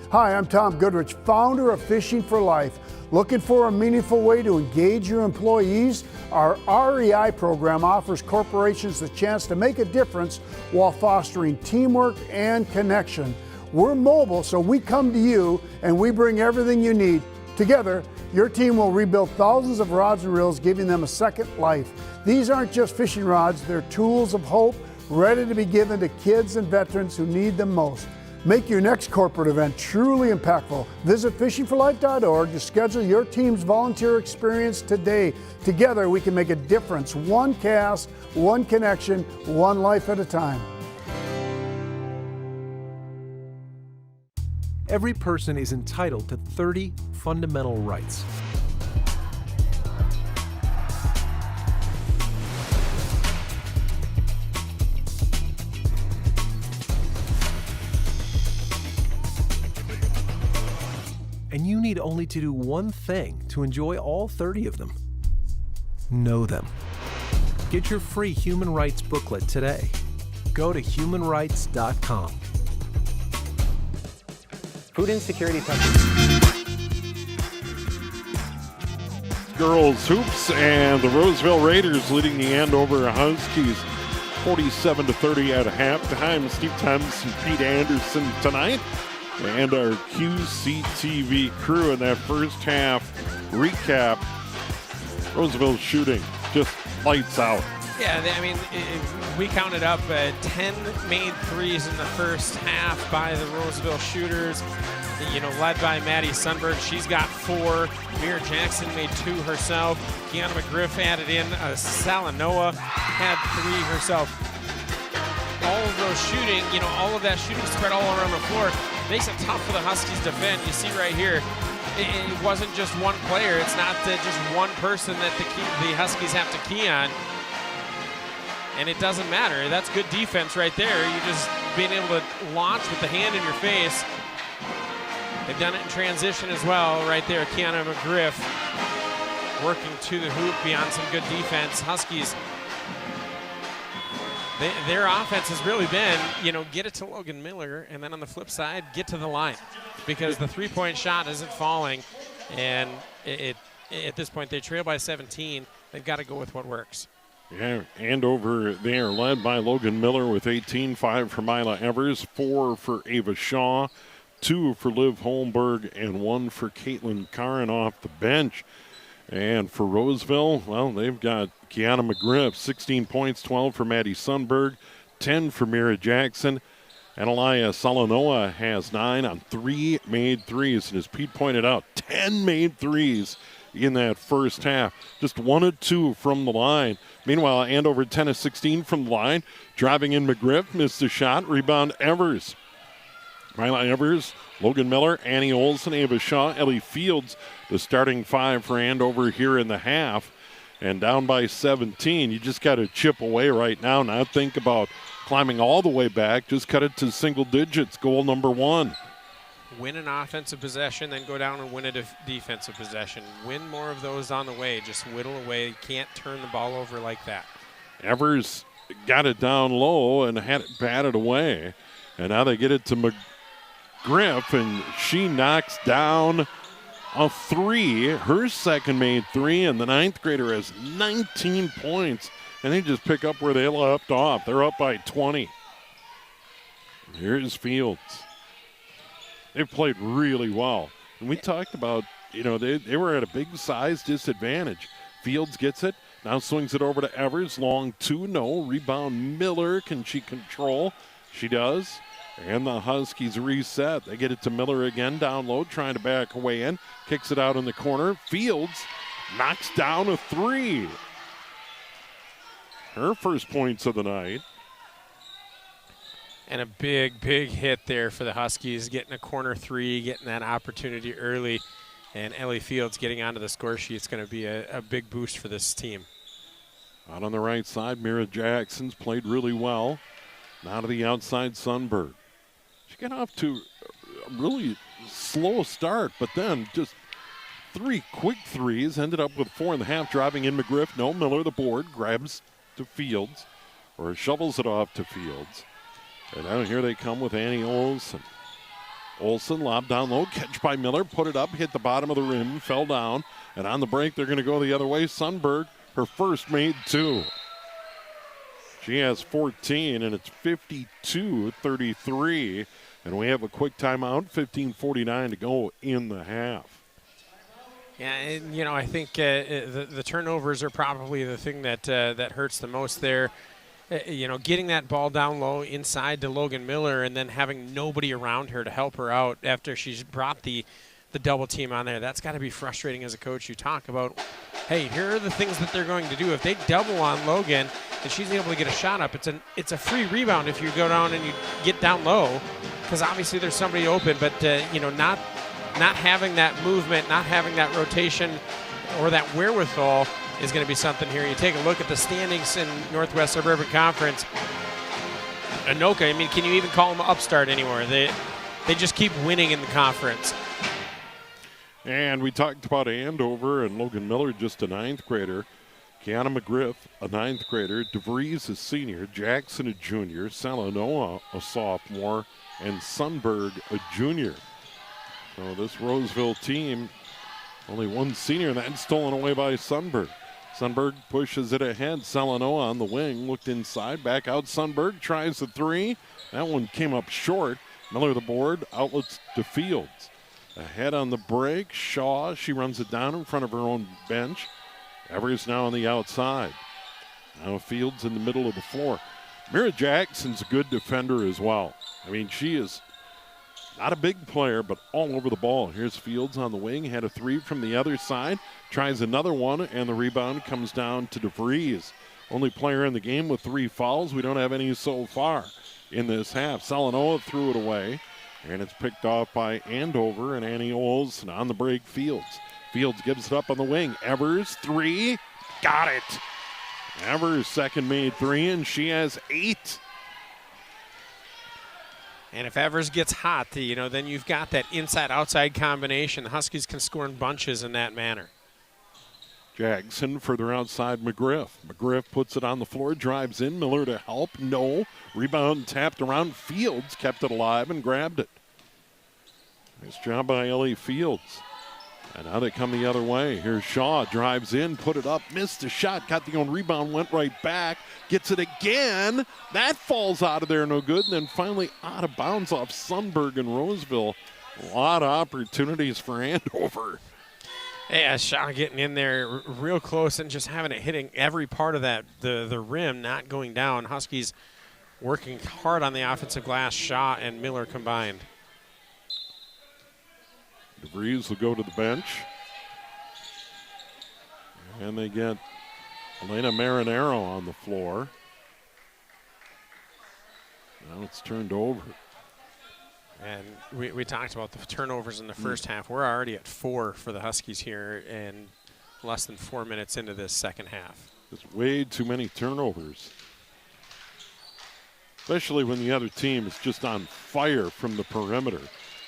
I: Hi, I'm Tom Goodrich, founder of Fishing for Life. Looking for a meaningful way to engage your employees? Our REI program offers corporations the chance to make a difference while fostering teamwork and connection. We're mobile, so we come to you and we bring everything you need. Together, your team will rebuild thousands of rods and reels, giving them a second life. These aren't just fishing rods, they're tools of hope, ready to be given to kids and veterans who need them most. Make your next corporate event truly impactful. Visit fishingforlife.org to schedule your team's volunteer experience today. Together, we can make a difference. One cast, one connection, one life at a time.
J: Every person is entitled to 30 fundamental rights. And you need only to do one thing to enjoy all 30 of them. Know them. Get your free human rights booklet today. Go to humanrights.com.
K: Food insecurity touches.
A: Girls hoops and the Roseville Raiders leading the Andover Huskies 47-30 at halftime. Steve Thomas and Pete Anderson tonight. And our QCTV crew in that first half recap. Roseville shooting just lights out.
B: Yeah, we counted up 10 made threes in the first half by the Roseville shooters, led by Maddie Sundberg. She's got 4. Mira Jackson made 2 herself. Kiana McGriff added in. Salanoa had 3 herself. All of those shooting, all of that shooting spread all around the floor makes it tough for the Huskies to defend. You see right here, it wasn't just one player. It's not just one person that the Huskies have to key on. And it doesn't matter. That's good defense right there. You're just being able to launch with the hand in your face. They've done it in transition as well right there. Kiana McGriff working to the hoop beyond some good defense. Huskies, their offense has really been, get it to Logan Miller, and then on the flip side, get to the line. Because the three-point shot isn't falling, and at this point they trail by 17. They've got to go with what works.
A: Yeah, Andover, they are led by Logan Miller with 18, 5 for Mila Evers, 4 for Ava Shaw, 2 for Liv Holmberg, and 1 for Caitlin Caron off the bench. And for Roseville, well, they've got Kiana McGriff, 16 points, 12 for Maddie Sundberg, 10 for Mira Jackson. And Elia Salanoa has 9 on 3 made threes. And as Pete pointed out, 10 made threes in that first half. Just 1 of 2 from the line. Meanwhile, Andover 10 of 16 from the line. Driving in McGriff, missed the shot. Rebound Evers. Mila Evers, Logan Miller, Annie Olsen, Ava Shaw, Ellie Fields, the starting 5 for Andover here in the half. And down by 17, you just got to chip away right now, not think about climbing all the way back. Just cut it to single digits, goal number 1.
B: Win an offensive possession, then go down and win a defensive possession. Win more of those on the way. Just whittle away. You can't turn the ball over like that.
A: Evers got it down low and had it batted away. And now they get it to McGriff, and she knocks down a 3, her second made 3, and the 9th grader has 19 points. And they just pick up where they left off. They're up by 20. Here's Fields. They've played really well. And we talked about, they were at a big size disadvantage. Fields gets it, now swings it over to Evers. Long 2, no. Rebound Miller. Can she control? She does. And the Huskies reset. They get it to Miller again, down low, trying to back away in. Kicks it out in the corner. Fields knocks down a 3. Her first points of the night.
B: And a big, big hit there for the Huskies, getting a corner 3, getting that opportunity early. And Ellie Fields getting onto the score sheet is going to be a big boost for this team.
A: Out on the right side, Mira Jackson's played really well. Now to the outside, Sundberg. She got off to a really slow start, but then just 3 quick threes. Ended up with 4.5, driving in McGriff. No, Miller, the board, grabs to Fields, or shovels it off to Fields. And now here they come with Annie Olsen. Olsen lob down low, catch by Miller, put it up, hit the bottom of the rim, fell down. And on the break, they're going to go the other way. Sundberg, her first made 2. She has 14, and it's 52-33. And we have a quick timeout, 15:49 to go in the half.
B: Yeah, and, you know, I think the turnovers are probably the thing that that hurts the most there. You know, getting that ball down low inside to Logan Miller and then having nobody around her to help her out after she's brought the double team on there. That's got to be frustrating as a coach. You talk about, hey, here are the things that they're going to do. If they double on Logan and she's able to get a shot up, it's a free rebound if you go down and you get down low, because obviously there's somebody open. But you know, not having that movement, not having that rotation or that wherewithal is going to be something here. You take a look at the standings in Northwest Suburban Conference. Anoka, I mean, can you even call them upstart anymore? They just keep winning in the conference.
A: And we talked about Andover and Logan Miller, just a 9th grader. Kiana McGriff, a 9th grader. DeVries, a senior. Jackson, a junior. Salanoa, a sophomore. And Sundberg, a junior. So this Roseville team, only one senior, and that's stolen away by Sundberg. Sundberg pushes it ahead. Salanoa on the wing, looked inside, back out. Sundberg tries the 3. That one came up short. Miller the board, outlets to Fields. Ahead on the break, Shaw, she runs it down in front of her own bench. Evers now on the outside. Now Fields in the middle of the floor. Mira Jackson's a good defender as well. I mean, she is not a big player, but all over the ball. Here's Fields on the wing, had a 3 from the other side, tries another one, and the rebound comes down to DeVries. Only player in the game with 3 fouls. We don't have any so far in this half. Salanoa threw it away, and it's picked off by Andover and Annie Olsen on the break. Fields gives it up on the wing. Evers, 3, got it. Evers' second made 3, and she has 8.
B: And if Evers gets hot, you know, then you've got that inside-outside combination. The Huskies can score in bunches in that manner.
A: Jackson further outside McGriff. McGriff puts it on the floor, drives in. Miller to help. No. Rebound tapped around. Fields kept it alive and grabbed it. Nice job by Ellie Fields. And now they come the other way. Here's Shaw, drives in, put it up, missed a shot, got the own rebound, went right back, gets it again. That falls out of there, no good. And then finally out of bounds off Sundberg and Roseville. A lot of opportunities for Andover.
B: Yeah, Shaw getting in there real close and just having it hitting every part of that, the rim, not going down. Huskies working hard on the offensive glass. Shaw and Miller combined.
A: DeVries will go to the bench. And they get Elena Marinero on the floor. Now it's turned over.
B: And we talked about the turnovers in the first half. We're already at 4 for the Huskies here and less than 4 minutes into this second half.
A: There's way too many turnovers. Especially when the other team is just on fire from the perimeter.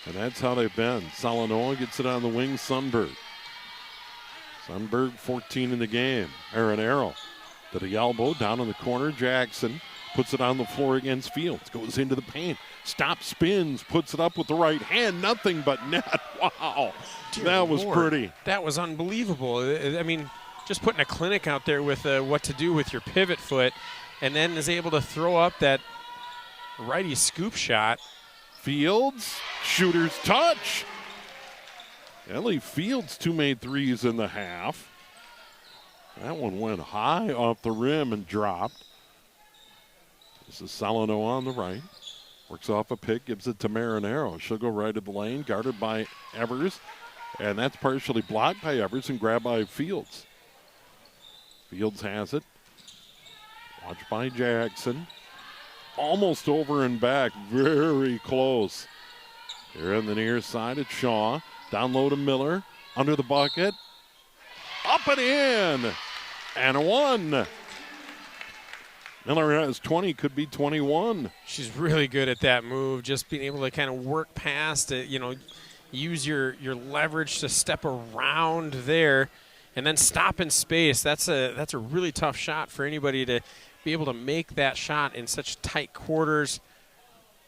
A: And that's how they've been. Salanoa gets it on the wing, Sundberg. Sundberg 14 in the game. Marinero to the elbow, down in the corner. Jackson puts it on the floor against Fields. Goes into the paint. Stops, spins, puts it up with the right hand. Nothing but net. Wow.
B: Dear
A: that was
B: Lord,
A: pretty.
B: That was unbelievable. I mean, just putting a clinic out there with what to do with your pivot foot, and then is able to throw up that righty scoop shot.
A: Fields, shooter's touch. Ellie Fields 2 made 3s in the half. That one went high off the rim and dropped. This is Salanoa on the right. Works off a pick, gives it to Marinero. She'll go right to the lane, guarded by Evers. And that's partially blocked by Evers and grabbed by Fields. Fields has it. Watched by Jackson. Almost over and back, very close. Here on the near side, it's Shaw. Down low to Miller, under the bucket. Up and in, and a 1. Miller has 20, could be 21.
B: She's really good at that move, just being able to kind of work past it, you know, use your leverage to step around there and then stop in space. That's a really tough shot for anybody to be able to make that shot in such tight quarters.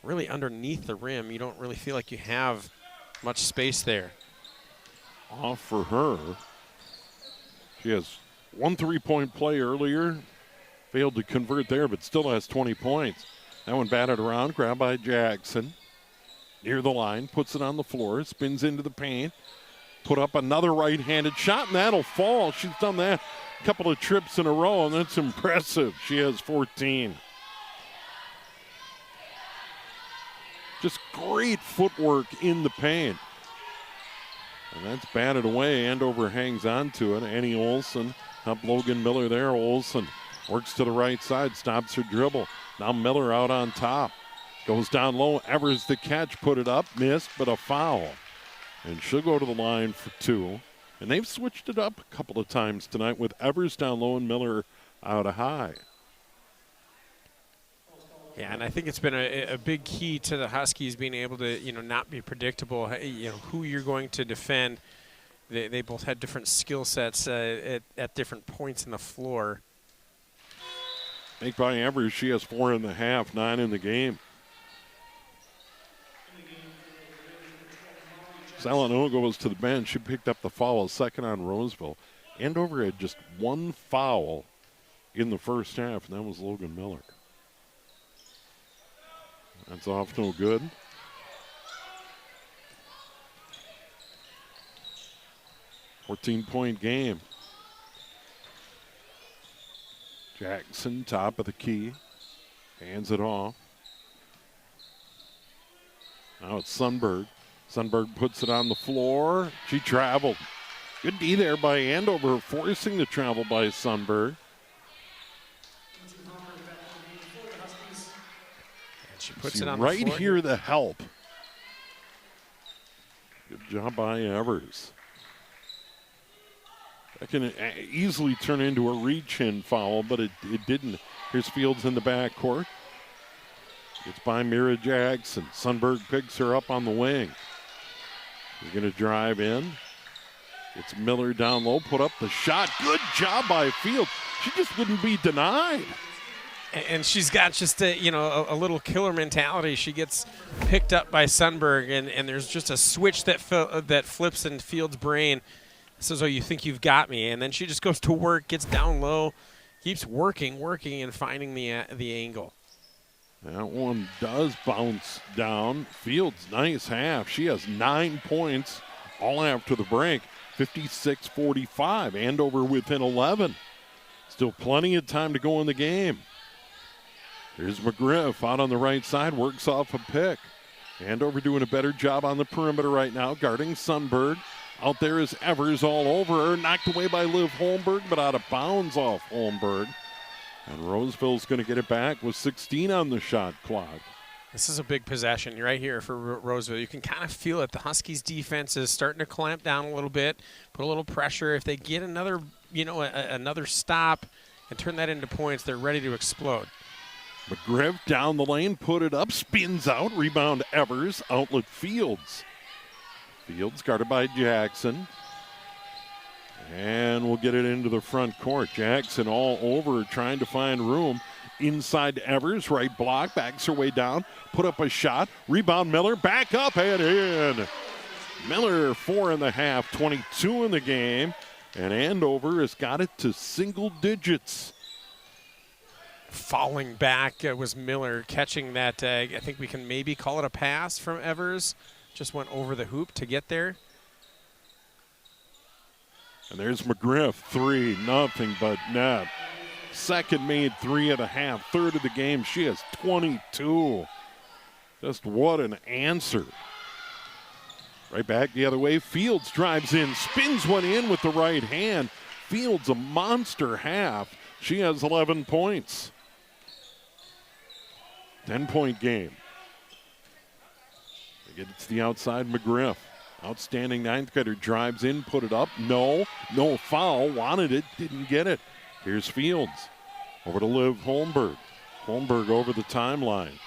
B: really underneath the rim. You don't really feel like you have much space there.
A: Off for her. She has 1 3-point play earlier. Failed to convert there, but still has 20 points. That one batted around, grabbed by Jackson. Near the line, puts it on the floor, spins into the paint. Put up another right-handed shot, and that'll fall. She's done that a couple of trips in a row, and that's impressive. She has 14. Just great footwork in the paint. And that's batted away. Andover hangs on to it. Annie Olson up Logan Miller there. Olson works to the right side, stops her dribble. Now Miller out on top. Goes down low. Evers the catch, put it up, missed, but a foul. And she'll go to the line for 2. And they've switched it up a couple of times tonight with Evers down low and Miller out high.
B: Yeah, and I think it's been a big key to the Huskies being able to, not be predictable, who you're going to defend. They both had different skill sets at different points in the floor.
A: Make by Evers, she has 4.5, 9 in the game. Salano goes to the bench. She picked up the foul, second on Roseville. Andover had just 1 foul in the first half, and that was Logan Miller. That's off no good. .4 game. Jackson, top of the key. Hands it off. Now it's Sundberg. Sundberg puts it on the floor. She traveled. Good D there by Andover, forcing the travel by Sundberg.
B: She puts it on the
A: right
B: floor.
A: here, the help. Good job by Evers. That can easily turn into a reach-in foul, but it didn't. Here's Fields in the backcourt. It's by Mira Jackson. Sundberg picks her up on the wing. He's going to drive in. It's Miller down low, put up the shot. Good job by Fields. She just wouldn't be denied.
B: And she's got just a little killer mentality. She gets picked up by Sundberg, and there's just a switch that flips in Fields' brain. Says, "Oh, you think you've got me?" And then she just goes to work, gets down low, keeps working, and finding the angle.
A: That one does bounce down. Fields, nice half. She has 9 points all after the break. 56-45. Andover within 11. Still plenty of time to go in the game. Here's McGriff out on the right side, works off a pick. Andover doing a better job on the perimeter right now, guarding Sundberg. Out there is Evers all over her, knocked away by Liv Holmberg, but out of bounds off Holmberg. And Roseville's going to get it back with 16 on the shot clock.
B: This is a big possession right here for Roseville. You can kind of feel it. The Huskies' defense is starting to clamp down a little bit, put a little pressure. If they get another, another stop and turn that into points, they're ready to explode.
A: McGriff down the lane, put it up, spins out, rebound Evers, outlet Fields. Fields guarded by Jackson. And we'll get it into the front court. Jackson all over, trying to find room. Inside Evers, right block, backs her way down, put up a shot. Rebound Miller, back up and in. Miller 4.5, 22 in the game. And Andover has got it to single digits.
B: Falling back was Miller, catching that. I think we can maybe call it a pass from Evers. Just went over the hoop to get there.
A: And there's McGriff, 3, nothing but net. Second made 3.5, third of the game. She has 22. Just what an answer. Right back the other way. Fields drives in, spins one in with the right hand. Fields a monster half. She has 11 points. 10-point game. They get it to the outside, McGriff. Outstanding ninth grader drives in, put it up. No foul. Wanted it, didn't get it. Here's Fields. Over to Liv Holmberg. Holmberg over the timeline.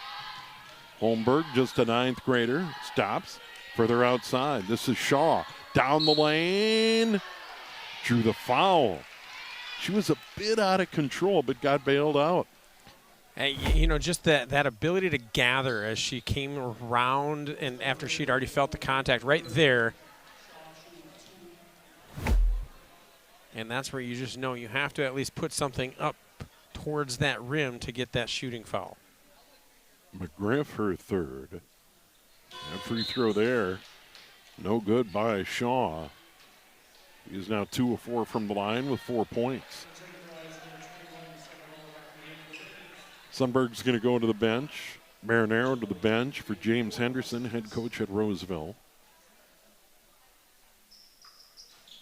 A: Holmberg, just a ninth grader, stops. Further outside, this is Shaw. Down the lane. Drew the foul. She was a bit out of control, but got bailed out.
B: You know, just that ability to gather as she came around and after she'd already felt the contact right there. And that's where you just know you have to at least put something up towards that rim to get that shooting foul.
A: McGriff, her third. That free throw there, no good by Shaw. He's now 2 of 4 from the line with 4 points. Sundberg's going to go to the bench. Marinero to the bench for James Henderson, head coach at Roseville.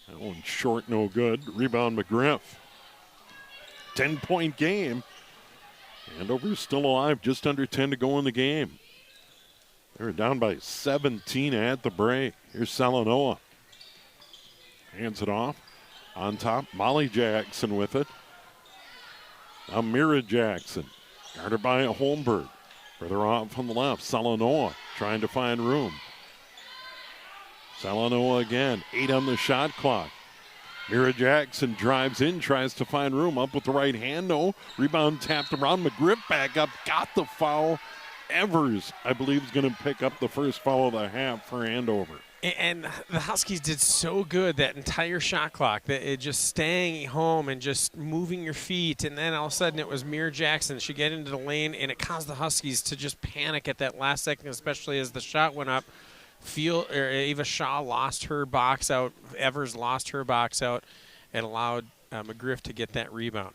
A: That one short, no good. Rebound McGriff. 10-point game. Andover's still alive, just under 10 to go in the game. They were down by 17 at the break. Here's Salanoa. Hands it off. On top, Molly Jackson with it. Now Mira Jackson. Guarded by Holmberg. Further off on the left, Salanoa trying to find room. Salanoa again, 8 on the shot clock. Mira Jackson drives in, tries to find room. Up with the right hand, no. Rebound tapped around. McGriff back up, got the foul. Evers, I believe, is going to pick up the first foul of the half for Andover.
B: And the Huskies did so good that entire shot clock, that it just staying home and just moving your feet. And then all of a sudden it was Mira Jackson. She get into the lane, and it caused the Huskies to just panic at that last second, especially as the shot went up. Ava Shaw lost her box out. Evers lost her box out and allowed McGriff to get that rebound.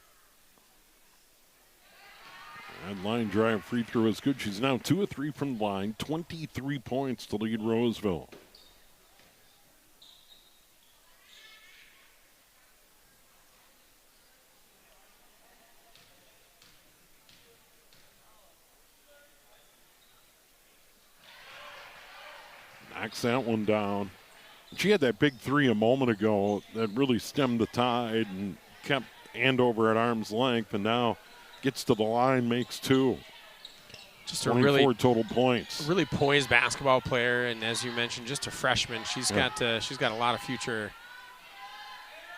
A: That line drive free throw is good. She's now 2 of 3 from the line. 23 points to lead Roseville. Knocks that one down. She had that big three a moment ago that really stemmed the tide and kept Andover at arm's length, and now gets to the line, makes 2.
B: Just
A: 24
B: a really
A: total points.
B: Really poised basketball player, and as you mentioned, just a freshman. She's got a lot of future.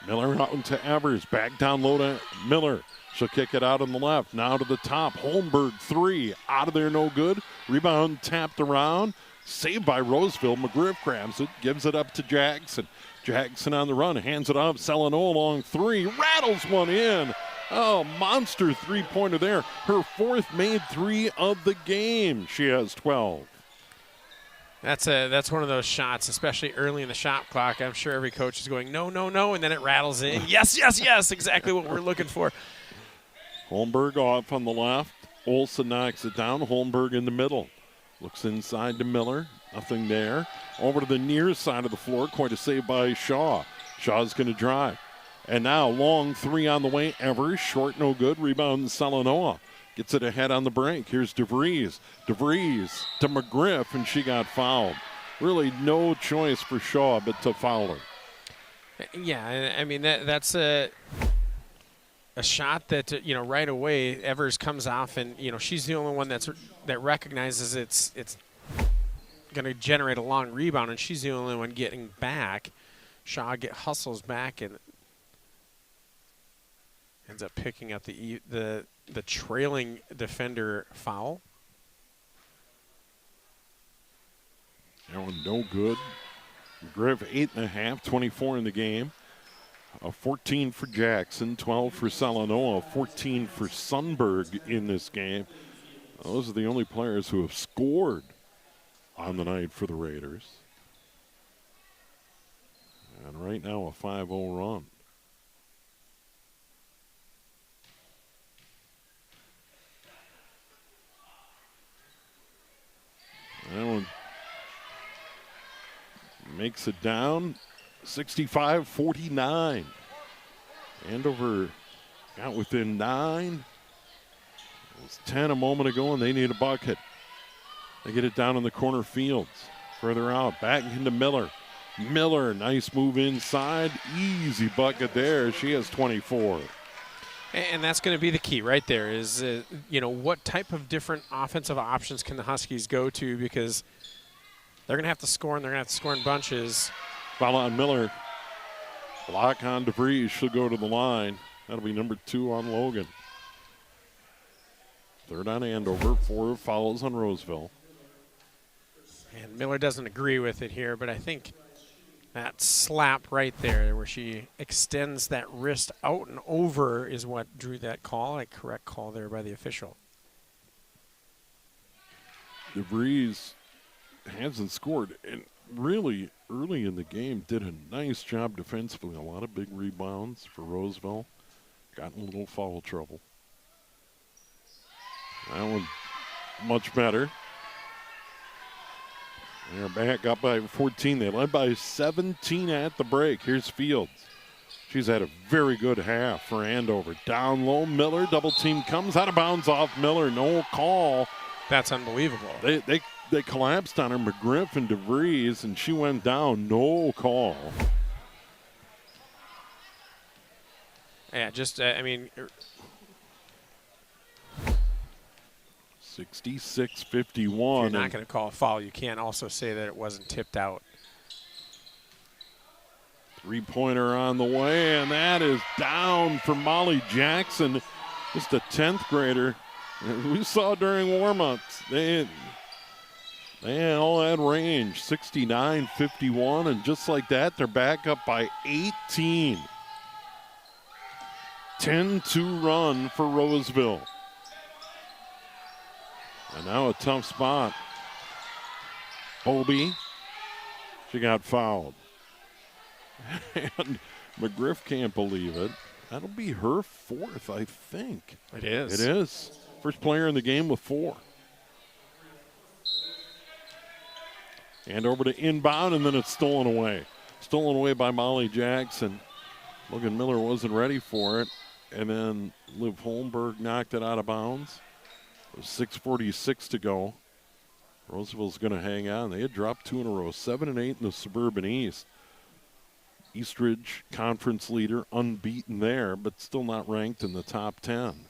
A: Miller out to Evers, back down low to Miller. She'll kick it out on the left. Now to the top. Holmberg 3 out of there, no good. Rebound tapped around. Saved by Roseville. McGriff grabs it, gives it up to Jackson. Jackson on the run, hands it off. Selano along 3, rattles one in. Oh, monster three-pointer there. Her 4th made 3 of the game. She has 12.
B: That's one of those shots, especially early in the shot clock. I'm sure every coach is going, no, no, no, and then it rattles in. Yes, yes, yes, exactly what we're looking for.
A: Holmberg off on the left. Olsen knocks it down. Holmberg in the middle. Looks inside to Miller. Nothing there. Over to the near side of the floor. Quite a save by Shaw. Shaw's going to drive. And now long 3 on the way. Evers, short, no good. Rebound Salanoa. Gets it ahead on the break. Here's DeVries. DeVries to McGriff, and she got fouled. Really no choice for Shaw but to foul her.
B: Yeah, I mean, that's a shot that, right away Evers comes off, and, she's the only one that recognizes it's going to generate a long rebound, and she's the only one getting back. Shaw hustles back and ends up picking up the trailing defender foul.
A: That one no good. McGriff 8.5, 24 in the game. 14 for Jackson, 12 for Salanoa, 14 for Sundberg in this game. Those are the only players who have scored on the night for the Raiders. And right now a 5-0 run. That one makes it down 65-49. Andover got within 9. It was 10 a moment ago, and they need a bucket. They get it down in the corner fields. Further out, back into Miller. Miller, nice move inside. Easy bucket there. She has 24.
B: And that's going to be the key right there is, what type of different offensive options can the Huskies go to, because they're going to have to score, and they're going to have to score in bunches.
A: Foul on Miller. Block on DeVries. She'll go to the line. That'll be number 2 on Logan. Third on Andover, 4 fouls on Roseville.
B: And Miller doesn't agree with it here, but I think that slap right there where she extends that wrist out and over is what drew that call. A correct call there by the official.
A: DeVries hasn't scored, and really early in the game did a nice job defensively. A lot of big rebounds for Roseville. Got in a little foul trouble. That one much better. They're back up by 14. They led by 17 at the break. Here's Fields. She's had a very good half for Andover. Down low, Miller, double team comes out of bounds off Miller. No call.
B: That's unbelievable.
A: They collapsed on her, McGriff and DeVries, and she went down. No call.
B: Yeah, just,
A: 66-51.
B: You're not going to call a foul. You can't also say that it wasn't tipped out.
A: Three-pointer on the way, and that is down for Molly Jackson, just a 10th grader. We saw during warm-ups, they all had range, 69-51, and just like that, they're back up by 18. 10-2 run for Roseville. And now a tough spot. Bobie, she got fouled. And McGriff can't believe it. That'll be her 4th, I think.
B: It is.
A: It is. First player in the game with 4. And over to inbound, and then it's stolen away. Stolen away by Molly Jackson. Logan Miller wasn't ready for it. And then Liv Holmberg knocked it out of bounds. With 6:46 to go. Roseville's going to hang on. They had dropped 2 in a row, 7 and 8 in the Suburban East. Eastridge, conference leader, unbeaten there, but still not ranked in the top 10.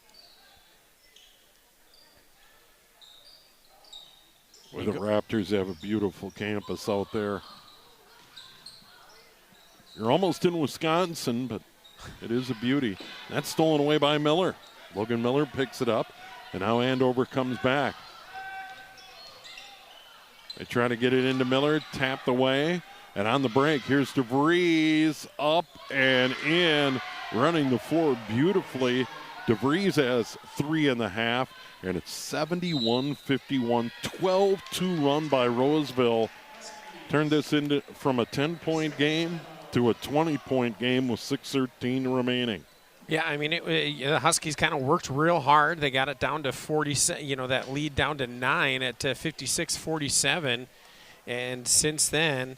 A: Where the Raptors have a beautiful campus out there. You're almost in Wisconsin, but it is a beauty. That's stolen away by Miller. Logan Miller picks it up, and now Andover comes back. They try to get it into Miller, tapped away, and on the break, here's DeVries up and in, running the floor beautifully. DeVries has 3.5, and it's 71-51, 12-2 run by Roseville. Turned this into from a 10-point game to a 20-point game with 6:13 remaining.
B: Yeah, I mean, the Huskies kind of worked real hard. They got it down to 40, that lead down to 9 at 56-47. And since then,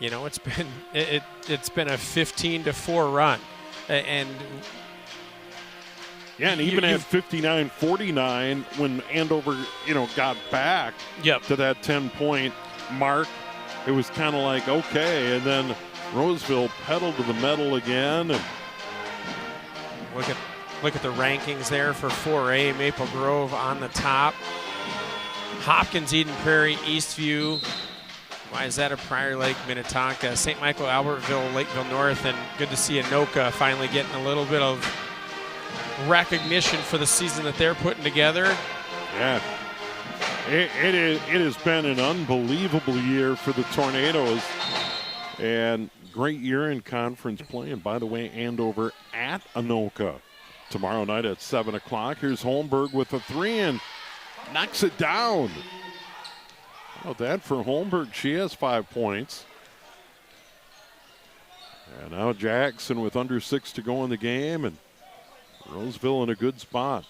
B: it's been it's been a 15-4 run. And
A: yeah, and even at 59-49, when Andover, got back to that 10-point mark, it was kind of like, okay, and then Roseville pedaled to the metal again. And
B: Look at the rankings there for 4A. Maple Grove on the top. Hopkins, Eden Prairie, Eastview. Why is that a Prior Lake, Minnetonka, St. Michael, Albertville, Lakeville North, and good to see Anoka finally getting a little bit of recognition for the season that they're putting together.
A: Yeah. It has been an unbelievable year for the Tornadoes, and great year in conference play. And by the way, Andover at Anoka tomorrow night at 7 o'clock. Here's Holmberg with a 3 and knocks it down. How about that for Holmberg? She has 5 points. And now Jackson with under 6 to go in the game, and Roseville in a good spot.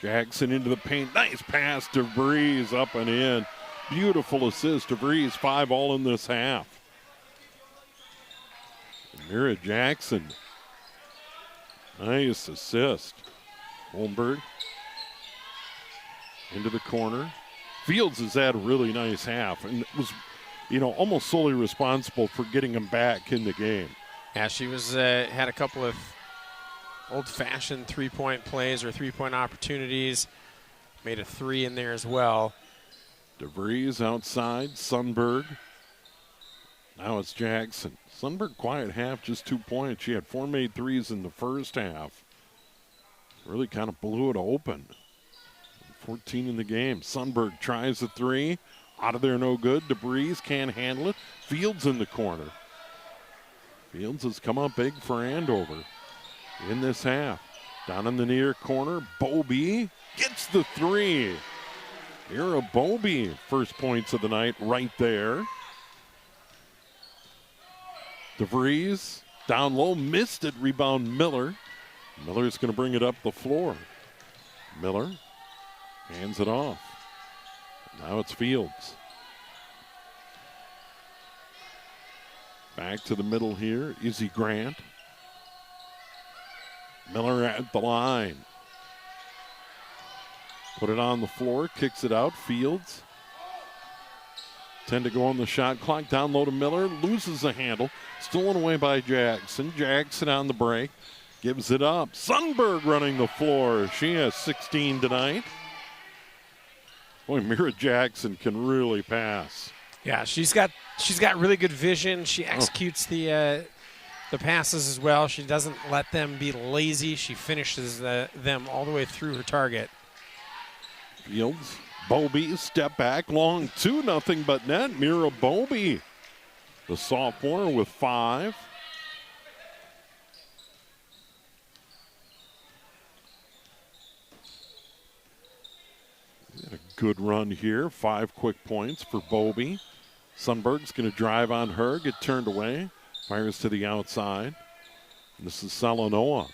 A: Jackson into the paint. Nice pass to DeVries, up and in. Beautiful assist. DeVries 5 all in this half. Mira Jackson. Nice assist. Holmberg into the corner. Fields has had a really nice half and was, almost solely responsible for getting him back in the game.
B: Yeah, she was had a couple of old-fashioned three-point plays or three-point opportunities. Made a 3 in there as well.
A: DeVries outside. Sundberg. Now it's Jackson. Sundberg quiet half, just 2 points. She had 4 made threes in the first half. Really kind of blew it open. 14 in the game. Sundberg tries a three. Out of there, no good. DeBreeze can't handle it. Fields in the corner. Fields has come up big for Andover in this half. Down in the near corner, Bobby gets the three. Ira Bobby, first points of the night right there. DeVries down low, missed it, rebound Miller. Miller's going to bring it up the floor. Miller hands it off. Now it's Fields. Back to the middle here, Izzy Grant. Miller at the line. Put it on the floor, kicks it out, Fields. 10 to go on the shot clock, down low to Miller, loses the handle. Stolen away by Jackson. Jackson on the break, gives it up. Sundberg running the floor. She has 16 tonight. Boy, Mira Jackson can really pass.
B: Yeah, she's got really good vision. She executes the passes as well. She doesn't let them be lazy. She finishes them all the way through her target.
A: Fields, Bobby, step back, long 2-0 but net. Mira Bobby, the sophomore with 5. A good run here. 5 quick points for Bobby. Sundberg's going to drive on her, get turned away. Fires to the outside. And this is Salanoa.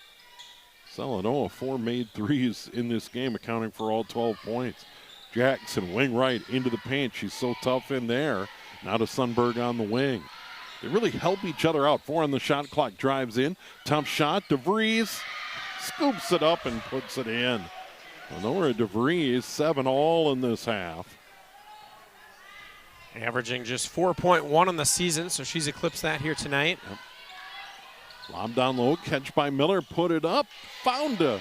A: Salanoa, 4 made threes in this game, accounting for all 12 points. Jackson, wing right into the paint. She's so tough in there. Now to Sundberg on the wing. They really help each other out. 4 on the shot clock, drives in. Tough shot. DeVries scoops it up and puts it in. Nora DeVries, 7 all in this half.
B: Averaging just 4.1 on the season, so she's eclipsed that here tonight.
A: Yep. Lob down low, catch by Miller, put it up, found it.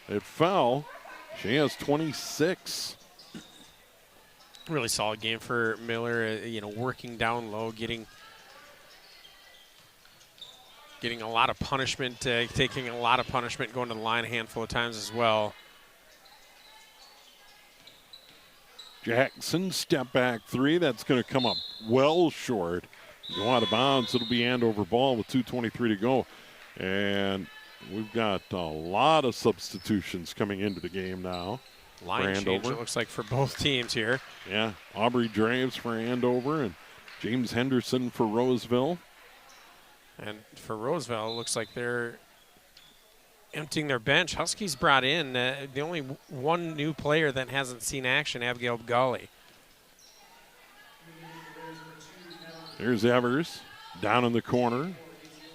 A: It fell. She has 26.
B: Really solid game for Miller, working down low, getting a lot of punishment, taking a lot of punishment, going to the line a handful of times as well.
A: Jackson, step back 3. That's going to come up well short. Go out of bounds. It'll be Andover ball with 2:23 to go. And we've got a lot of substitutions coming into the game now.
B: Line change, it looks like, for both teams here.
A: Yeah, Aubrey Draves for Andover and James Henderson for Roseville.
B: And for Roseville, it looks like they're emptying their bench. Huskies brought in the only one new player that hasn't seen action, Abigail Gully.
A: Here's Evers down in the corner.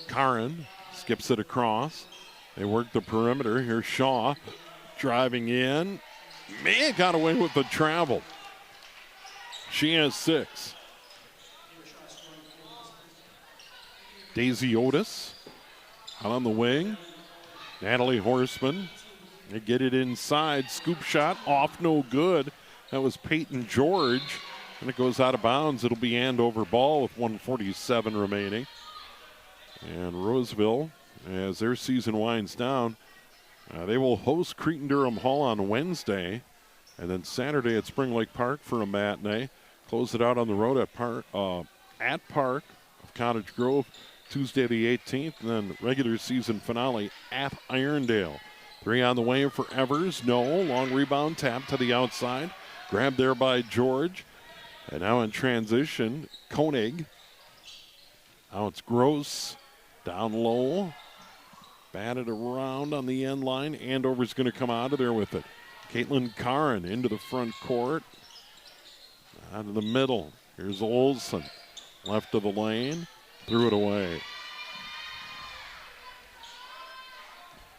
A: Karin skips it across. They work the perimeter. Here's Shaw driving in. Man, got away with the travel. She has 6. Daisy Otis out on the wing. Natalie Horseman, they get it inside. Scoop shot off, no good. That was Peyton George, and it goes out of bounds. It'll be Andover ball with 1:47 remaining. And Roseville, as their season winds down, they will host Cretin-Durham Hall on Wednesday, and then Saturday at Spring Lake Park for a matinee. Close it out on the road at Park of Cottage Grove. Tuesday the 18th, and then regular season finale at Irondale. 3 on the way for Evers. No. Long rebound, tap to the outside. Grabbed there by George. And now in transition, Koenig. Now it's Gross. Down low. Batted around on the end line. Andover's going to come out of there with it. Caitlin Karin into the front court. Out of the middle. Here's Olson. Left of the lane. Threw it away.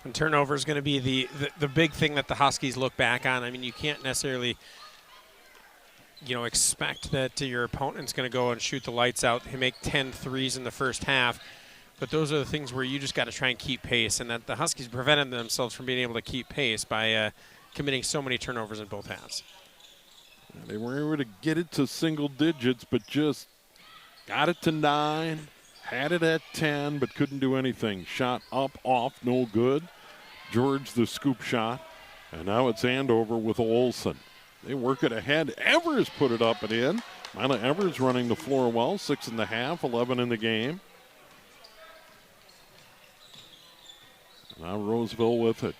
B: And turnover is going to be the big thing that the Huskies look back on. I mean, you can't necessarily, expect that your opponent's going to go and shoot the lights out. They make 10 threes in the first half. But those are the things where you just got to try and keep pace. And that the Huskies prevented themselves from being able to keep pace by committing so many turnovers in both halves.
A: They were able to get it to single digits, but just Got it to 9. Had it at 10, but couldn't do anything. Shot up, off, no good. George the scoop shot. And now it's Andover with Olson. They work it ahead. Evers put it up and in. Mila Evers running the floor well. 6.5, 11 in the game. Now Roseville with it.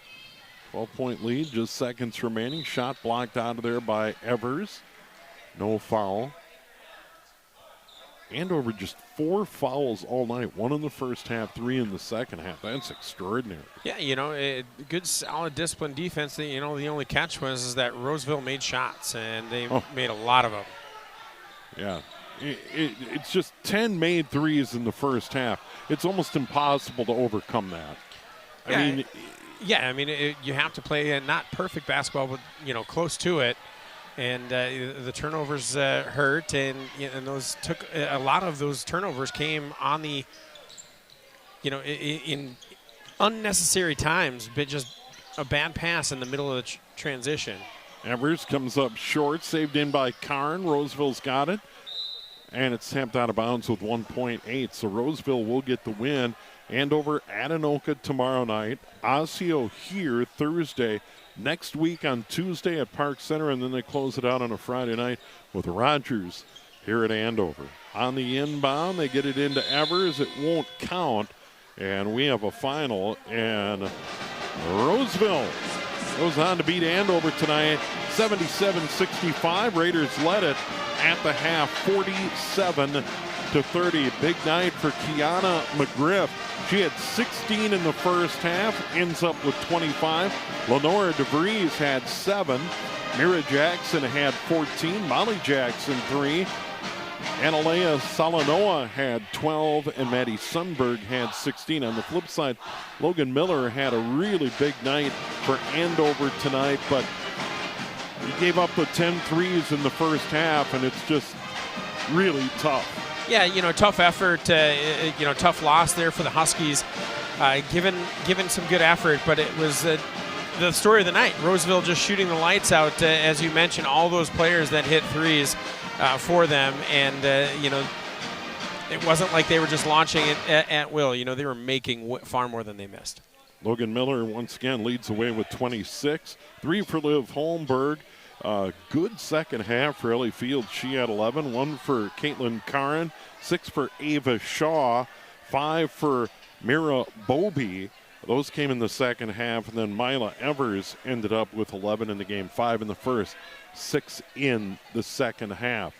A: 12-point lead, just seconds remaining. Shot blocked out of there by Evers. No foul. Andover just 4 fouls all night. 1 in the first half, 3 in the second half. That's extraordinary.
B: Yeah, good, solid, disciplined defense. The only catch was that Roseville made shots, and they made a lot of them.
A: Yeah, it's just 10 made threes in the first half. It's almost impossible to overcome that.
B: You have to play not perfect basketball, but close to it. And the turnovers hurt, and those took a lot of those turnovers came on the, in unnecessary times, but just a bad pass in the middle of the transition.
A: Evers comes up short, saved in by Karn. Roseville's got it, and it's tapped out of bounds with 1.8. So Roseville will get the win. Andover at Anoka tomorrow night. Osseo here Thursday. Next week on Tuesday at Park Center, and then they close it out on a Friday night with Rogers here at Andover. On the inbound, they get it into Evers. It won't count, and we have a final, and Roseville goes on to beat Andover tonight, 77-65. Raiders led it at the half, 47-30. Big night for Kiana McGriff. She had 16 in the first half, ends up with 25. Lenora DeVries had 7. Mira Jackson had 14. Molly Jackson 3. Analea Salanoa had 12. And Maddie Sundberg had 16. On the flip side, Logan Miller had a really big night for Andover tonight, but he gave up the 10 threes in the first half, and it's just really tough.
B: Yeah, tough effort, tough loss there for the Huskies. Given some good effort, but it was the story of the night. Roseville just shooting the lights out, as you mentioned, all those players that hit threes for them. And, it wasn't like they were just launching it at will. They were making far more than they missed.
A: Logan Miller once again leads away with 26. 3 for Liv Holmberg. Good second half for Ellie Fields. She had 11. 1 for Caitlin Karn. 6 for Ava Shaw. 5 for Mira Bobie. Those came in the second half. And then Mila Evers ended up with 11 in the game. 5 in the first. 6 in the second half.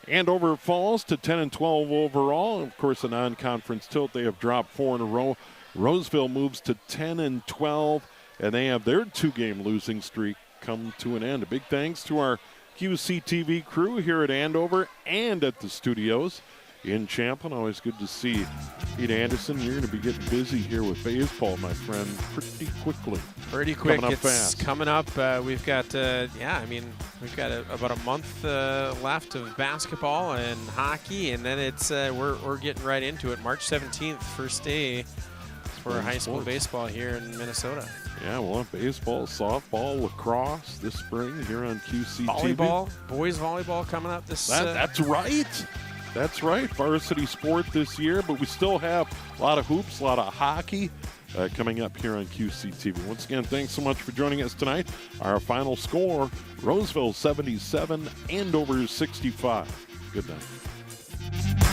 A: Andover falls to 10-12 overall. Of course, a non-conference tilt. They have dropped 4 in a row. Roseville moves to 10-12. And they have their 2-game losing streak come to an end. A big thanks to our QCTV crew here at Andover and at the studios in Champlin. Always good to see Pete Anderson. You're going to be getting busy here with baseball, my friend, pretty quickly.
B: Pretty quick.
A: Coming up
B: it's
A: fast.
B: Coming up. We've got, we've got about a month left of basketball and hockey, and then it's we're getting right into it. March 17th, first day for high school baseball here in Minnesota.
A: Yeah, we'll have baseball, softball, lacrosse this spring here on QCTV.
B: Volleyball, boys volleyball coming up this.
A: That's right. That's right. Varsity sport this year, but we still have a lot of hoops, a lot of hockey coming up here on QCTV. Once again, thanks so much for joining us tonight. Our final score, Roseville 77, Andover 65. Good night.